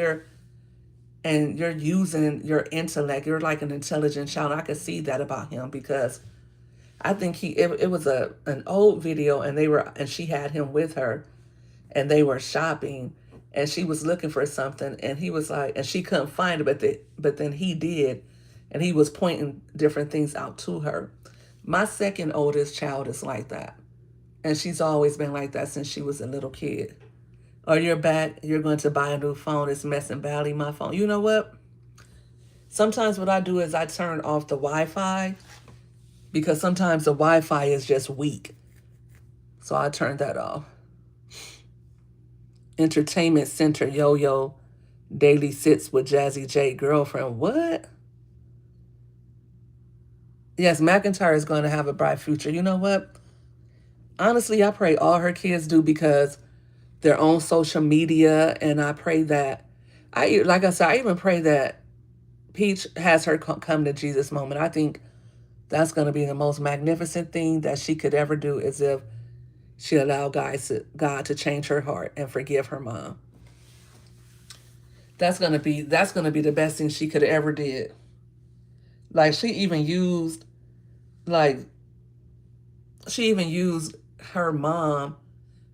you're using your intellect. You're like an intelligent child. I could see that about him because I think it was an old video, and she had him with her, and they were shopping, and she was looking for something, and he was like, and she couldn't find it, but then he did, and he was pointing different things out to her. My second oldest child is like that, and she's always been like that since she was a little kid. Or you're back, you're going to buy a new phone, it's messing badly, my phone. You know what? Sometimes what I do is I turn off the Wi-Fi, because sometimes the Wi-Fi is just weak. So I turned that off. Entertainment Center, Yo Daily Sits with Jazzy J girlfriend. What? Yes, McIntyre is going to have a bright future. You know what? Honestly, I pray all her kids do, because they're on social media, and I pray that, like I said, I even pray that Peach has her come to Jesus moment. I think that's going to be the most magnificent thing that she could ever do, is if she allowed God to change her heart and forgive her mom. That's gonna be the best thing she could have ever did. Like like she even used her mom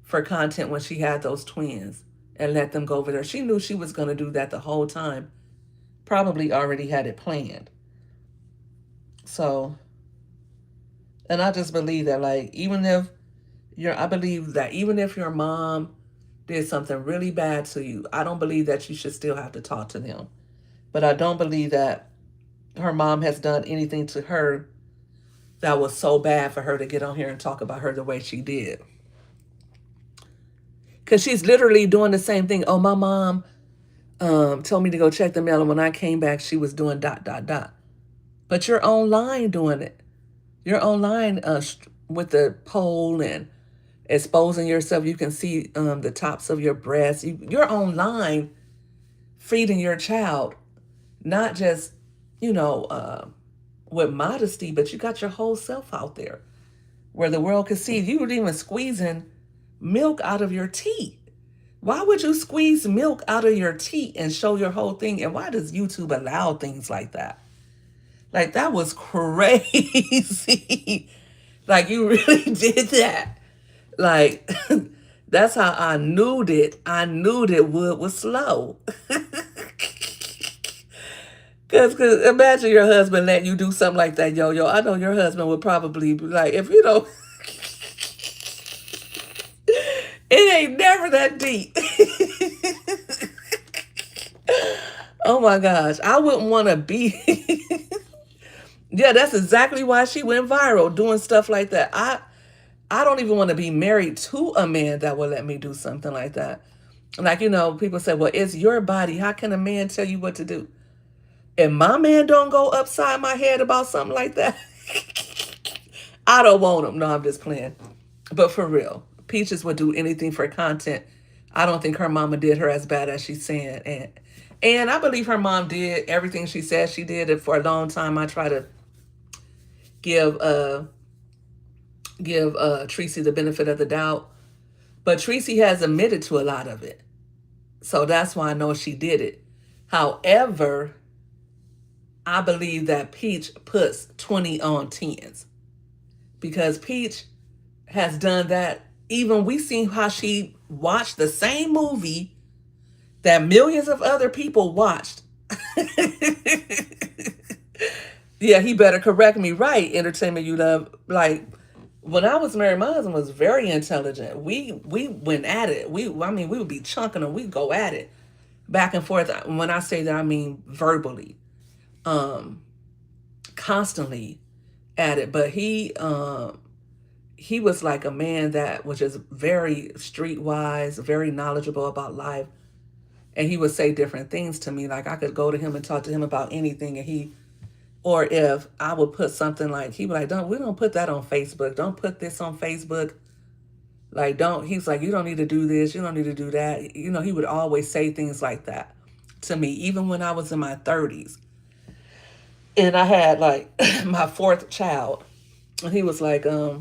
for content when she had those twins and let them go over there. She knew she was gonna do that the whole time. Probably already had it planned. So, and I just believe that, like, I believe that even if your mom did something really bad to you, I don't believe that you should still have to talk to them. But I don't believe that her mom has done anything to her that was so bad for her to get on here and talk about her the way she did. Because she's literally doing the same thing. Oh, my mom told me to go check the mail, and when I came back, she was doing dot, dot, dot. But you're online doing it. You're online with the pole and exposing yourself. You can see the tops of your breasts. You're online feeding your child, not just, you know, with modesty, but you got your whole self out there where the world could see. You were even squeezing milk out of your teeth. Why would you squeeze milk out of your teeth and show your whole thing? And why does YouTube allow things like that? Like, that was crazy. Like, you really did that. Like, that's how I knew that. I knew that wood was slow. Cause imagine your husband letting you do something like that, yo. I know your husband would probably be like, if you don't, it ain't never that deep. Oh my gosh, I wouldn't want to be. Yeah, that's exactly why she went viral doing stuff like that. I don't even want to be married to a man that will let me do something like that. Like, people say, well, it's your body. How can a man tell you what to do? And my man don't go upside my head about something like that. I don't want him. No, I'm just playing. But for real, Peaches would do anything for content. I don't think her mama did her as bad as she's saying. And I believe her mom did everything she said she did. And for a long time, I try to give Tracy the benefit of the doubt. But Tracy has admitted to a lot of it. So that's why I know she did it. However, I believe that Peach puts 20 on 10s. Because Peach has done that. Even we seen how she watched the same movie that millions of other people watched. Yeah, he better correct me. Right, Entertainment You Love. Like, when I was married, my husband was very intelligent. We went at it. We would be chunking and we'd go at it back and forth. When I say that, I mean verbally, constantly at it. But he was like a man that was just very streetwise, very knowledgeable about life, and he would say different things to me. Like, I could go to him and talk to him about anything, and or if I would put something, like, he would like, we don't put that on Facebook. Don't put this on Facebook. Like, he's like, you don't need to do this. You don't need to do that. He would always say things like that to me, even when I was in my 30s. And I had, like, my fourth child. And he was like, I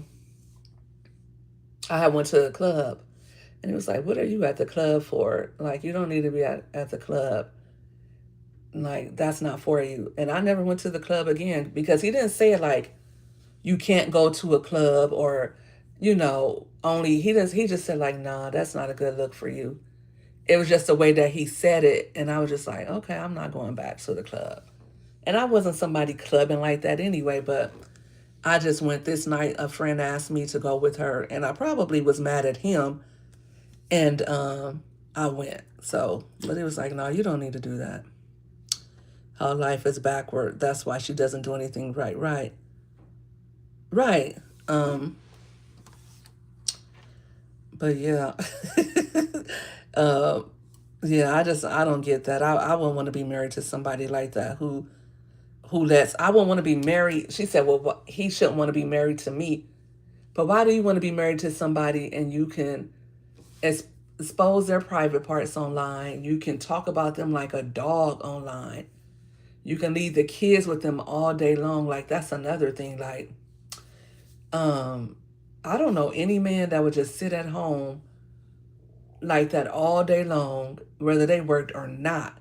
went to a club. And he was like, what are you at the club for? Like, you don't need to be at the club. Like, that's not for you. And I never went to the club again, because he didn't say it like, you can't go to a club, or, only, he just said like, nah, that's not a good look for you. It was just the way that he said it. And I was just like, okay, I'm not going back to the club. And I wasn't somebody clubbing like that anyway, but I just went this night. A friend asked me to go with her, and I probably was mad at him. And I went. So, but it was like, no, you don't need to do that. Her life is backward. That's why she doesn't do anything right. Right. But yeah. Yeah, I don't get that. I wouldn't want to be married to somebody like that who I wouldn't want to be married. She said, well, he shouldn't want to be married to me. But why do you want to be married to somebody and you can expose their private parts online? You can talk about them like a dog online. You can leave the kids with them all day long. Like, that's another thing. Like, I don't know any man that would just sit at home like that all day long, whether they worked or not.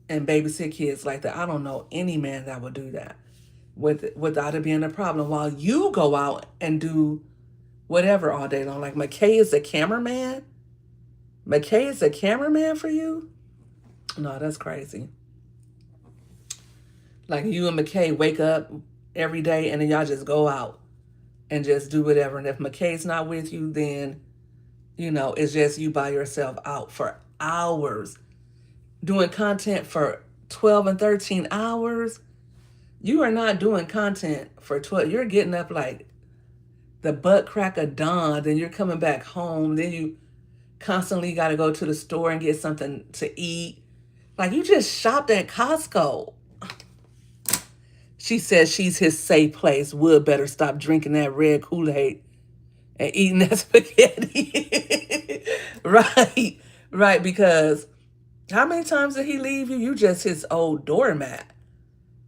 and babysit kids like that. I don't know any man that would do that without it being a problem. While you go out and do whatever all day long. Like McKay is a cameraman. McKay is a cameraman for you? No, that's crazy. Like you and McKay wake up every day and then y'all just go out and just do whatever. And if McKay's not with you, then it's just you by yourself out for hours doing content for 12 and 13 hours. You are not doing content for 12. You're getting up like the butt crack of dawn, then you're coming back home, then you constantly got to go to the store and get something to eat. Like you just shopped at Costco. She says she's his safe place. Wood better stop drinking that red Kool-Aid and eating that spaghetti. Right, right, because how many times did he leave you? You just his old doormat,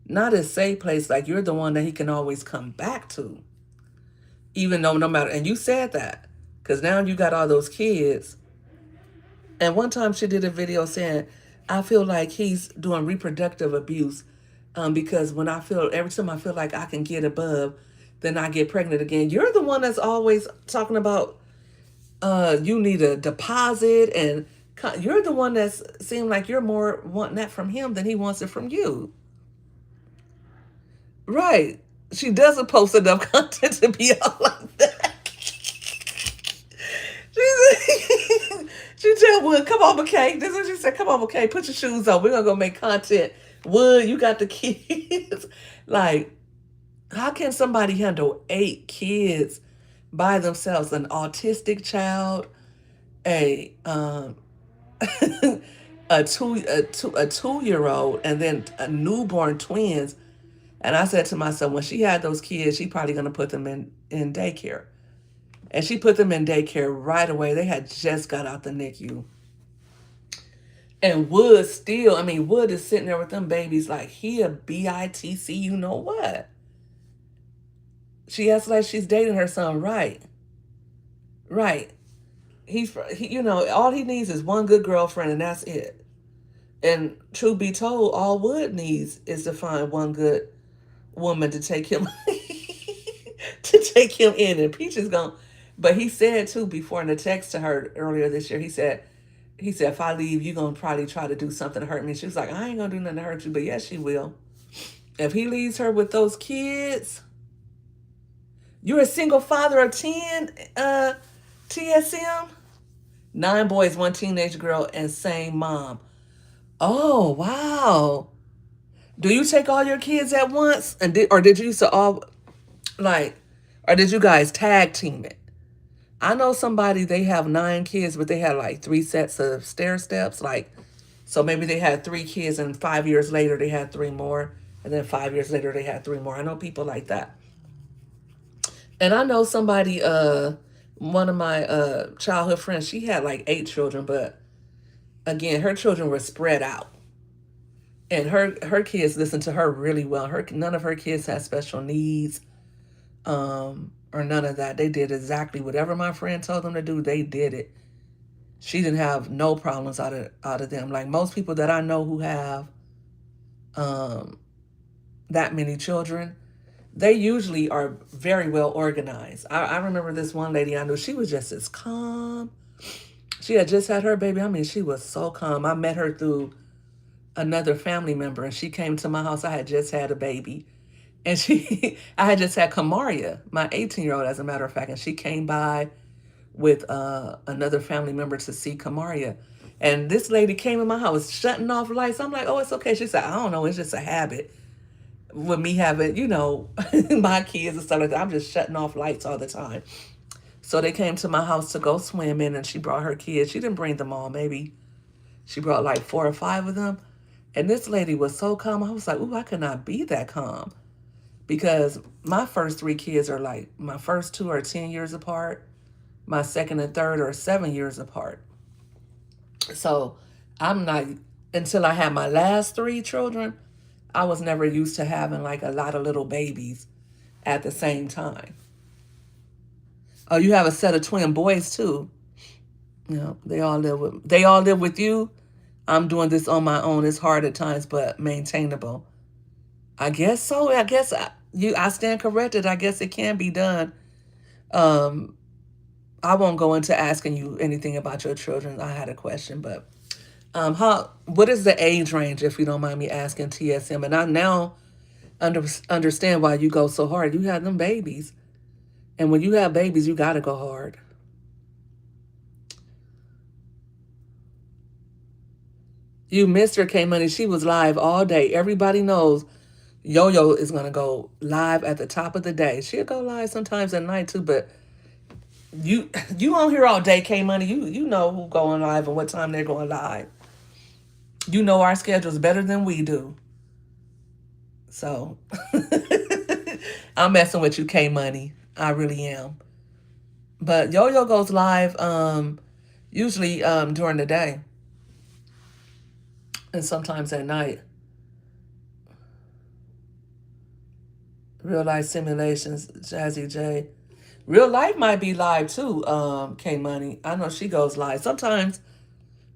not his safe place. Like you're the one that he can always come back to. Even though no matter, and you said that, because now you got all those kids. And one time she did a video saying, I feel like he's doing reproductive abuse because every time I feel like I can get above, then I get pregnant again. You're the one that's always talking about you need a deposit, and you're the one that's seemed like you're more wanting that from him than he wants it from you. Right. She doesn't post enough content to be all like that. She tell Wood, come on, McKay. This is what she said. Come on, McKay, put your shoes on. We're going to go make content. Wood, you got the kids. Like, how can somebody handle 8 kids by themselves? An autistic child, a a 2-year-old, and then a newborn twins. And I said to myself, when she had those kids, she probably going to put them in daycare. And she put them in daycare right away. They had just got out the NICU. And Wood is sitting there with them babies like he a BITC, you know what? She acts like she's dating her son, right? Right. All he needs is one good girlfriend and that's it. And truth be told, all Wood needs is to find one good woman to take him in. And Peach is gone. But he said too before in the text to her earlier this year, he said, if I leave, you're going to probably try to do something to hurt me. She was like, I ain't going to do nothing to hurt you. But yes, she will. If he leaves her with those kids, you're a single father of 10, TSM? 9 boys, 1 teenage girl, and same mom. Oh, wow. Do you take all your kids at once? Or did you did you guys tag team it? I know somebody, they have 9 kids, but they had like 3 sets of stair steps. So maybe they had 3 kids and 5 years later they had 3 more. And then 5 years later they had 3 more. I know people like that. And I know somebody, one of my childhood friends, she had like 8 children, but again, her children were spread out. And her kids listened to her really well. None of her kids had special needs. Or none of that. They did exactly whatever my friend told them to do. They did it. She didn't have no problems out of them. Like most people that I know who have that many children, they usually are very well organized. I remember this one lady I knew. She was just as calm. She had just had her baby. I mean, she was so calm. I met her through another family member, and she came to my house. I had just had a baby. And I had just had Kamaria, my 18-year-old, as a matter of fact, and she came by with another family member to see Kamaria. And this lady came in my house shutting off lights. I'm like, oh, it's okay. She said, I don't know. It's just a habit with me having, my kids and stuff like that. I'm just shutting off lights all the time. So they came to my house to go swimming, and she brought her kids. She didn't bring them all. Maybe she brought like 4 or 5 of them. And this lady was so calm. I was like, ooh, I could not be that calm. Because my first 3 kids are like, my first 2 are 10 years apart. My second and third are 7 years apart. So I'm not, until I had my last 3 children, I was never used to having like a lot of little babies at the same time. Oh, you have a set of twin boys too. They all live with you. I'm doing this on my own. It's hard at times, but maintainable. I guess so. I stand corrected. I guess it can be done. Um, I won't go into asking you anything about your children. I had a question, but what is the age range, if you don't mind me asking, TSM? And I now understand why you go so hard. You had them babies, and when you have babies, you gotta go hard. You missed her, K Money. She was live all day. Everybody knows Yo Yo is gonna go live at the top of the day. She'll go live sometimes at night too, but you you on here all day, K Money. You know who going live and what time they're going live. You know our schedules better than we do. So I'm messing with you, K Money. I really am. But Yo Yo goes live usually during the day and sometimes at night. Real life simulations, Jazzy J. Real life might be live too, K Money. I know she goes live. Sometimes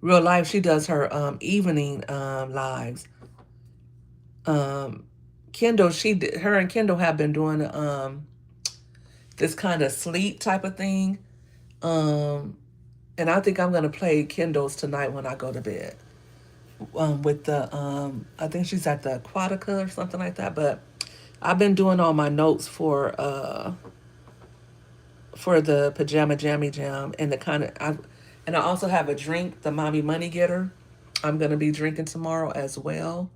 real life she does her evening lives. Um Kendall, her and Kendall have been doing this kind of sleep type of thing. Um and I think I'm gonna play Kendall's tonight when I go to bed. With the I think she's at the Aquatica or something like that. But I've been doing all my notes for the pajama jammy jam and the and I also have a drink, the mommy money getter. I'm gonna be drinking tomorrow as well.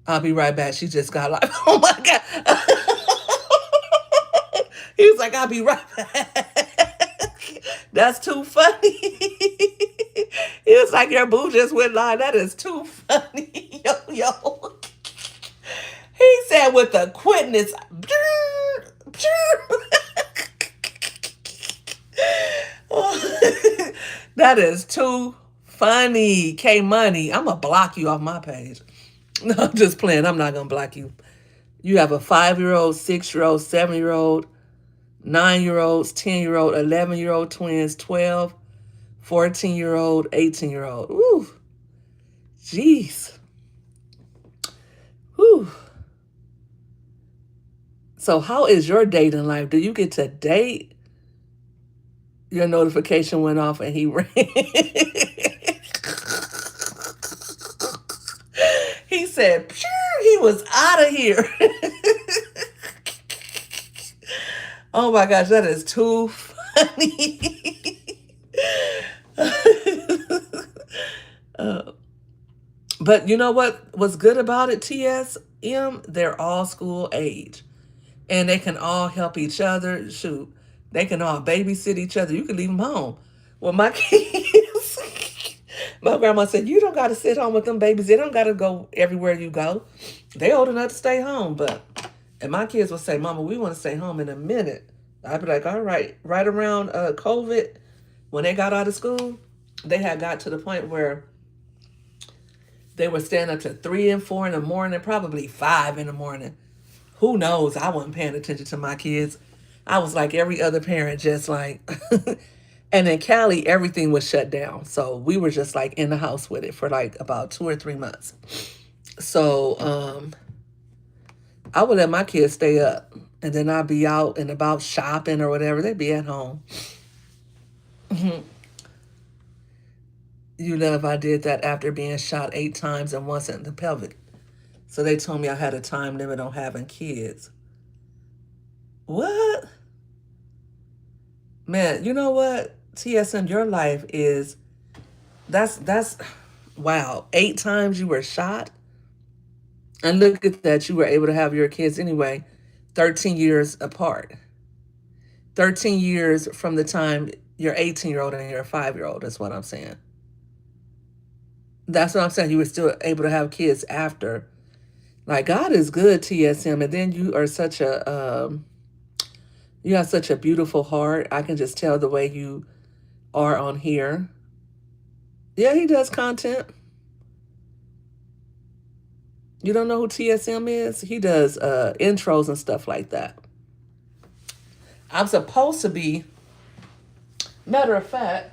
I'll be right back. She just got like, oh my god. He was like, I'll be right back. That's too funny. He was like, your boo just went live. That is too funny. Yo, yo. He said with the quickness. That is too funny. K Money. I'm going to block you off my page. No, I'm just playing. I'm not going to block you. You have a 5-year-old, 6-year-old, 7-year-old, 9-year-olds, 10-year-old, 11-year-old twins, 12, 14-year-old, 18-year-old. Ooh. Jeez. Whew. So how is your dating life? Do you get to date? Your notification went off and he ran. He said, he was out of here. Oh my gosh, that is too funny. But you know what was good about it, TSM? They're all school age. And they can all help each other. Shoot, they can all babysit each other. You can leave them home. Well, my kids, my grandma said, you don't got to sit home with them babies. They don't got to go everywhere you go. They old enough to stay home. And my kids would say, Mama, we want to stay home in a minute. I'd be like, all right. Right around COVID, when they got out of school, they had got to the point where they were staying up to 3 and 4 in the morning, probably 5 in the morning. Who knows? I wasn't paying attention to my kids. I was like every other parent, just like. And in Cali, everything was shut down. So we were just like in the house with it for like about 2 or 3 months. So I would let my kids stay up. And then I'd be out and about shopping or whatever. They'd be at home. You know, if I did that after being shot 8 times and once in the pelvic. So they told me I had a time limit on having kids. What? Man, you know what? TSM, your life is, that's, wow. 8 times you were shot? And look at that, you were able to have your kids anyway, 13 years apart. 13 years from the time you're 18-year-old and you're a 5-year-old, is what I'm saying. That's what I'm saying. You were still able to have kids after. Like, God is good, TSM. And then you are you have such a beautiful heart. I can just tell the way you are on here. Yeah, he does content. You don't know who TSM is? He does intros and stuff like that. I'm supposed to be, matter of fact,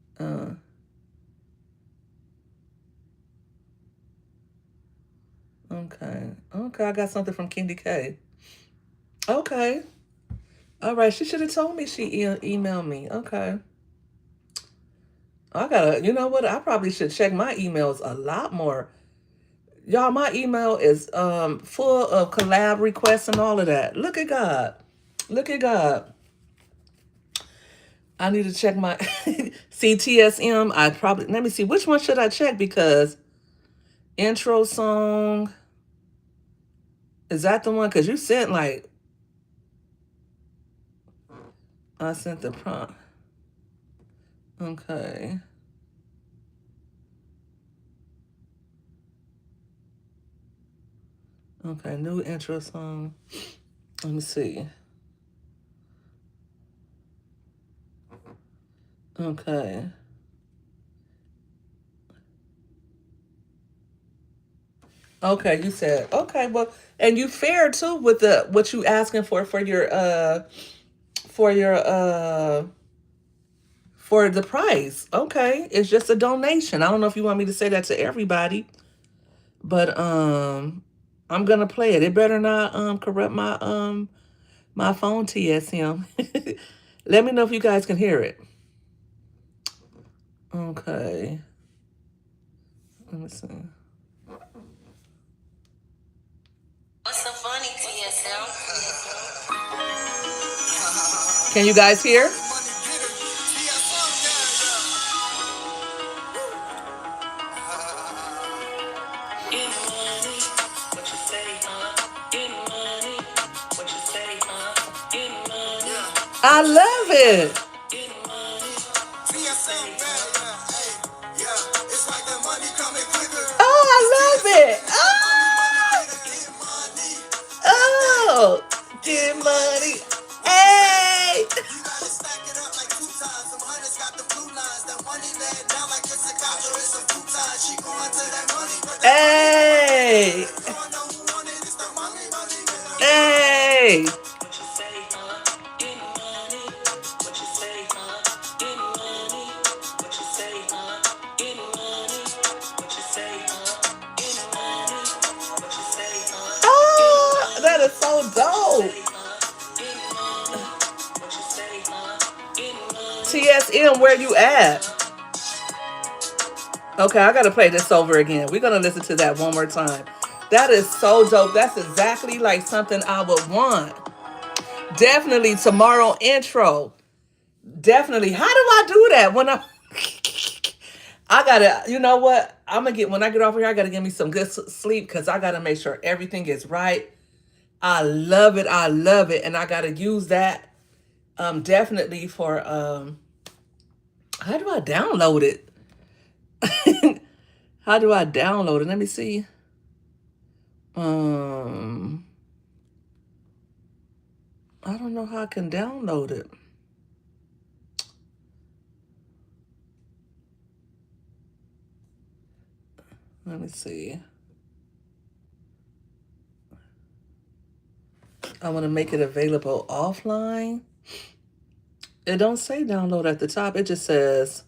Uh, okay. Okay, I got something from Candy K. Okay. All right, she should have told me she emailed me. Okay. I gotta, you know what? I probably should check my emails a lot more. Y'all, my email is full of collab requests and all of that. Look at God. Look at God. I need to check my CTSM. I probably, let me see, which one should I check? Because intro song, is that the one? Because you sent like, I sent the prompt. Okay. Okay, new intro song. Let me see. Okay. Okay, you said okay. Well, and you fair too with the what you asking for your for the price. Okay, it's just a donation. I don't know if you want me to say that to everybody, but I'm gonna play it. It better not corrupt my phone TSM. Let me know if you guys can hear it. Okay. Let me see. What's so funny, TSM? Can you guys hear? I love it. Oh, I love it. Oh, get money. Hey. Hey. Hey. Oh, that is so dope. TSM, where you at? Okay, I gotta play this over again. We're gonna listen to that one more time. That is so dope. That's exactly like something I would want. Definitely tomorrow intro. Definitely. How do I do that when I gotta, you know what? I'm gonna get, when I get off here, I gotta get me some good sleep because I gotta make sure everything is right. I love it. I love it. And I gotta use that definitely for how do I download it? How do I download it? Let me see. Um I don't know how I can download it. Let me see. I want to make it available offline. It don't say download at the top. It just says,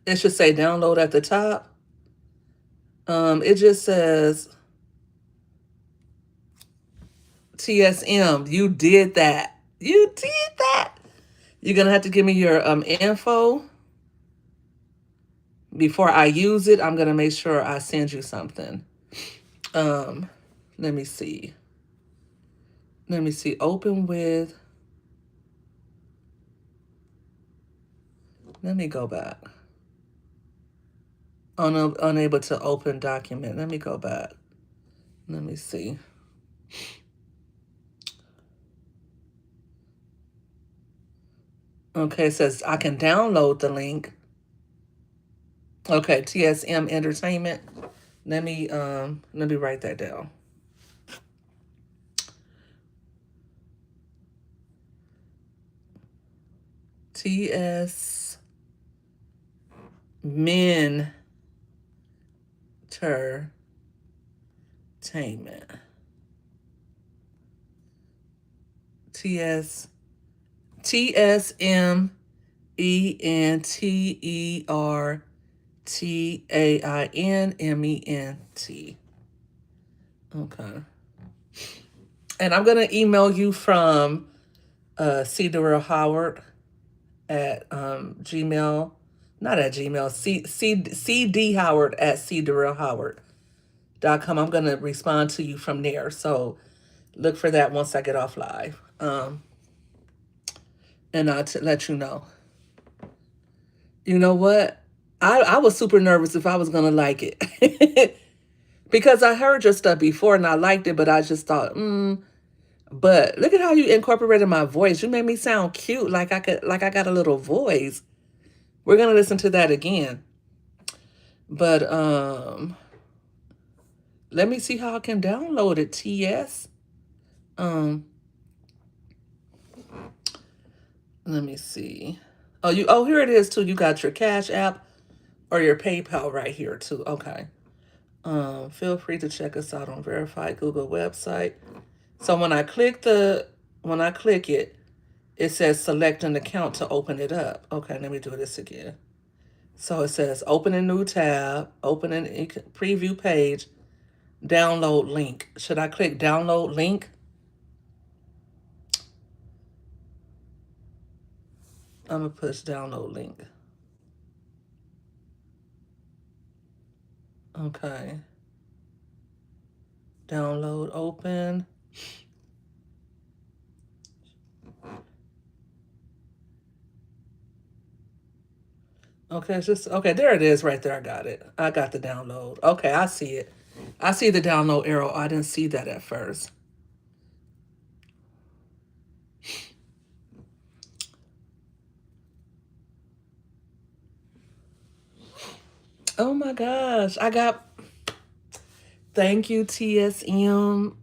it should say download at the top. It just says TSM. You did that. You did that. You're gonna have to give me your info before I use it. I'm gonna make sure I send you something. Let me see. Let me see. Open with. Let me go back. Unable to open document. Let me go back. Let me see. Okay, it says I can download the link. Okay, TSM Entertainment. Let me write that down. TS Mentertainment. TS TSM ENTERTAINMENT. Okay. And I'm gonna email you from C. Howard at Gmail, not at Gmail, CD Howard at CDurrellHoward.com. I'm gonna respond to you from there. So look for that once I get off live. And I'll let you know. You know what? I was super nervous if I was gonna like it. Because I heard your stuff before and I liked it, but I just thought, But look at how you incorporated my voice. You made me sound cute, like I got a little voice. We're gonna listen to that again. But let me see how I can download it, TS. Let me see. Oh, here it is too. You got your Cash App or your PayPal right here too. Okay. Feel free to check us out on Verified Google website. So when I click it, it says select an account to open it up. Okay, let me do this again. So it says open a new tab, open a preview page, download link. Should I click download link? I'm gonna push download link. Okay. Download open. Okay, it's just okay. There it is, right there. I got it. I got the download. Okay, I see it. I see the download arrow. I didn't see that at first. Oh my gosh, I got. Thank you, TSM.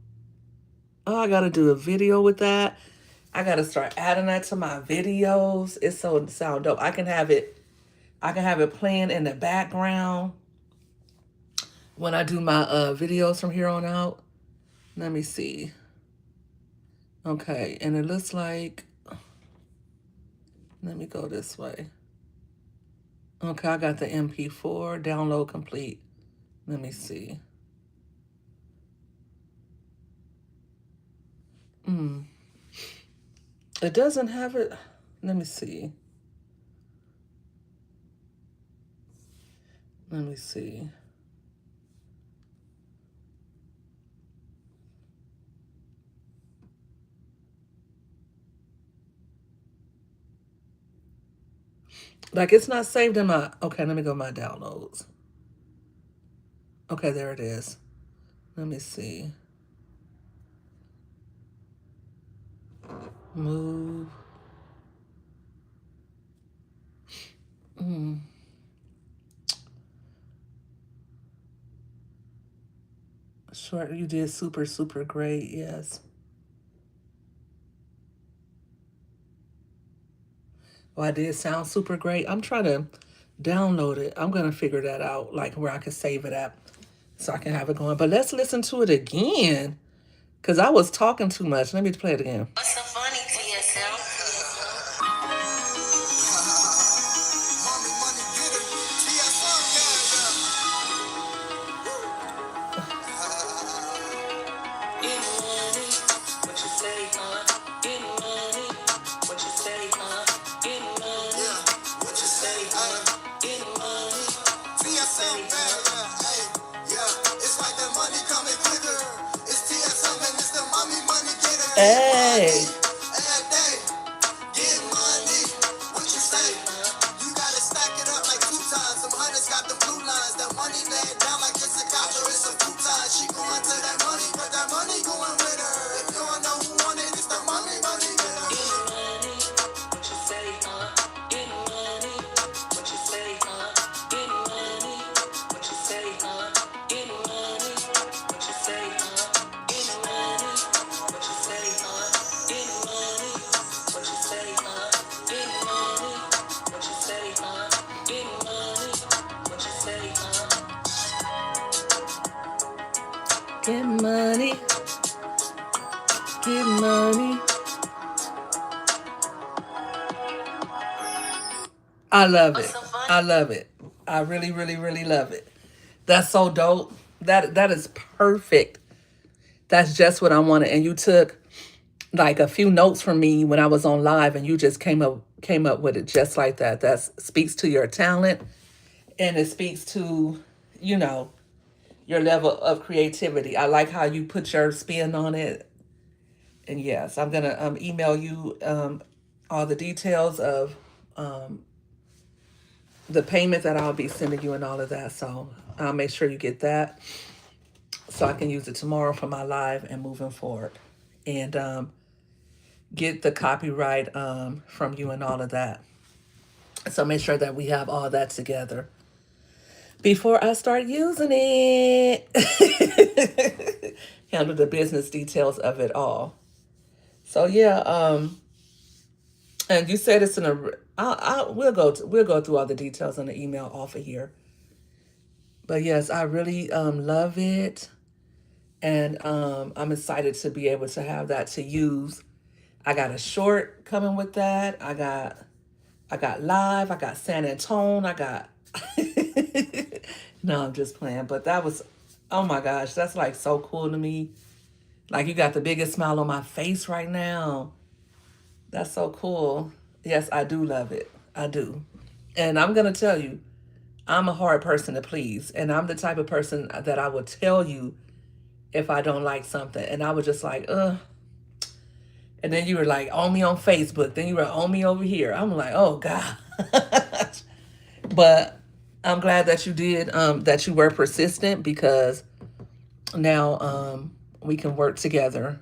Oh, I gotta do a video with that. I gotta start adding that to my videos. It's so sound dope. I can have it playing in the background when I do my videos from here on out. Let me see. Okay, and it looks like, let me go this way. Okay, I got the MP4, download complete. Let me see. It doesn't have it. Let me see. Let me see. Like it's not saved in my, okay, let me go to my downloads. Okay, there it is. Let me see. Move. Sure, you did super, super great. Yes. Well, I did sound super great. I'm trying to download it. I'm going to figure that out, like where I can save it at so I can have it going. But let's listen to it again because I was talking too much. Let me play it again. What's so funny to yourself? Hey. Get money. Get money. I love it. I love it. I really, really, really love it. That's so dope. That is perfect. That's just what I wanted. And you took like a few notes from me when I was on live, and you just came up with it just like that. That speaks to your talent, and it speaks to, you know, your level of creativity. I like how you put your spin on it. And yes, I'm gonna email you all the details of the payment that I'll be sending you and all of that. So I'll make sure you get that so I can use it tomorrow for my live and moving forward. And get the copyright from you and all of that. So make sure that we have all that together before I start using it. Handle the business details of it all. So yeah, and you said it's in a. We'll go through all the details in the email off of here. But yes, I really love it, and I'm excited to be able to have that to use. I got a short coming with that. I got live. I got San Antone. I got. No, I'm just playing. But that was, oh my gosh, that's like so cool to me. Like you got the biggest smile on my face right now. That's so cool. Yes, I do love it. I do. And I'm going to tell you, I'm a hard person to please. And I'm the type of person that I would tell you if I don't like something. And I was just like, ugh. And then you were like on me on Facebook. Then you were on me over here. I'm like, oh God. But I'm glad that you did, that you were persistent, because now we can work together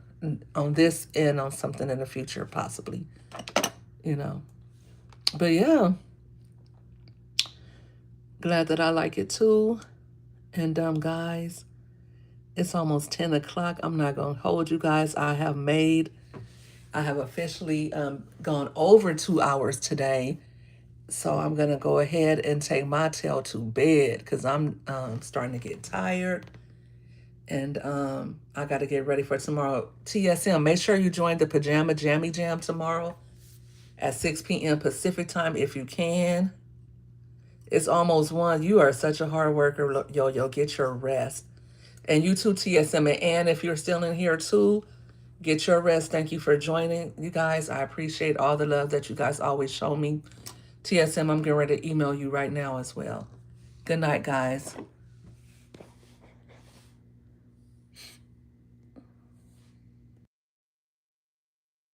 on this and on something in the future, possibly, you know. But yeah, glad that I like it too. And guys, it's almost 10 o'clock. I'm not going to hold you guys. I have officially gone over 2 hours today. So I'm going to go ahead and take my tail to bed because I'm starting to get tired. And I got to get ready for tomorrow. TSM, make sure you join the Pajama Jammy Jam tomorrow at 6 p.m. Pacific time if you can. It's almost 1. You are such a hard worker, Yo-Yo. Get your rest. And you too, TSM. And Ann, if you're still in here too, get your rest. Thank you for joining. You guys, I appreciate all the love that you guys always show me. TSM, I'm getting ready to email you right now as well. Good night, guys.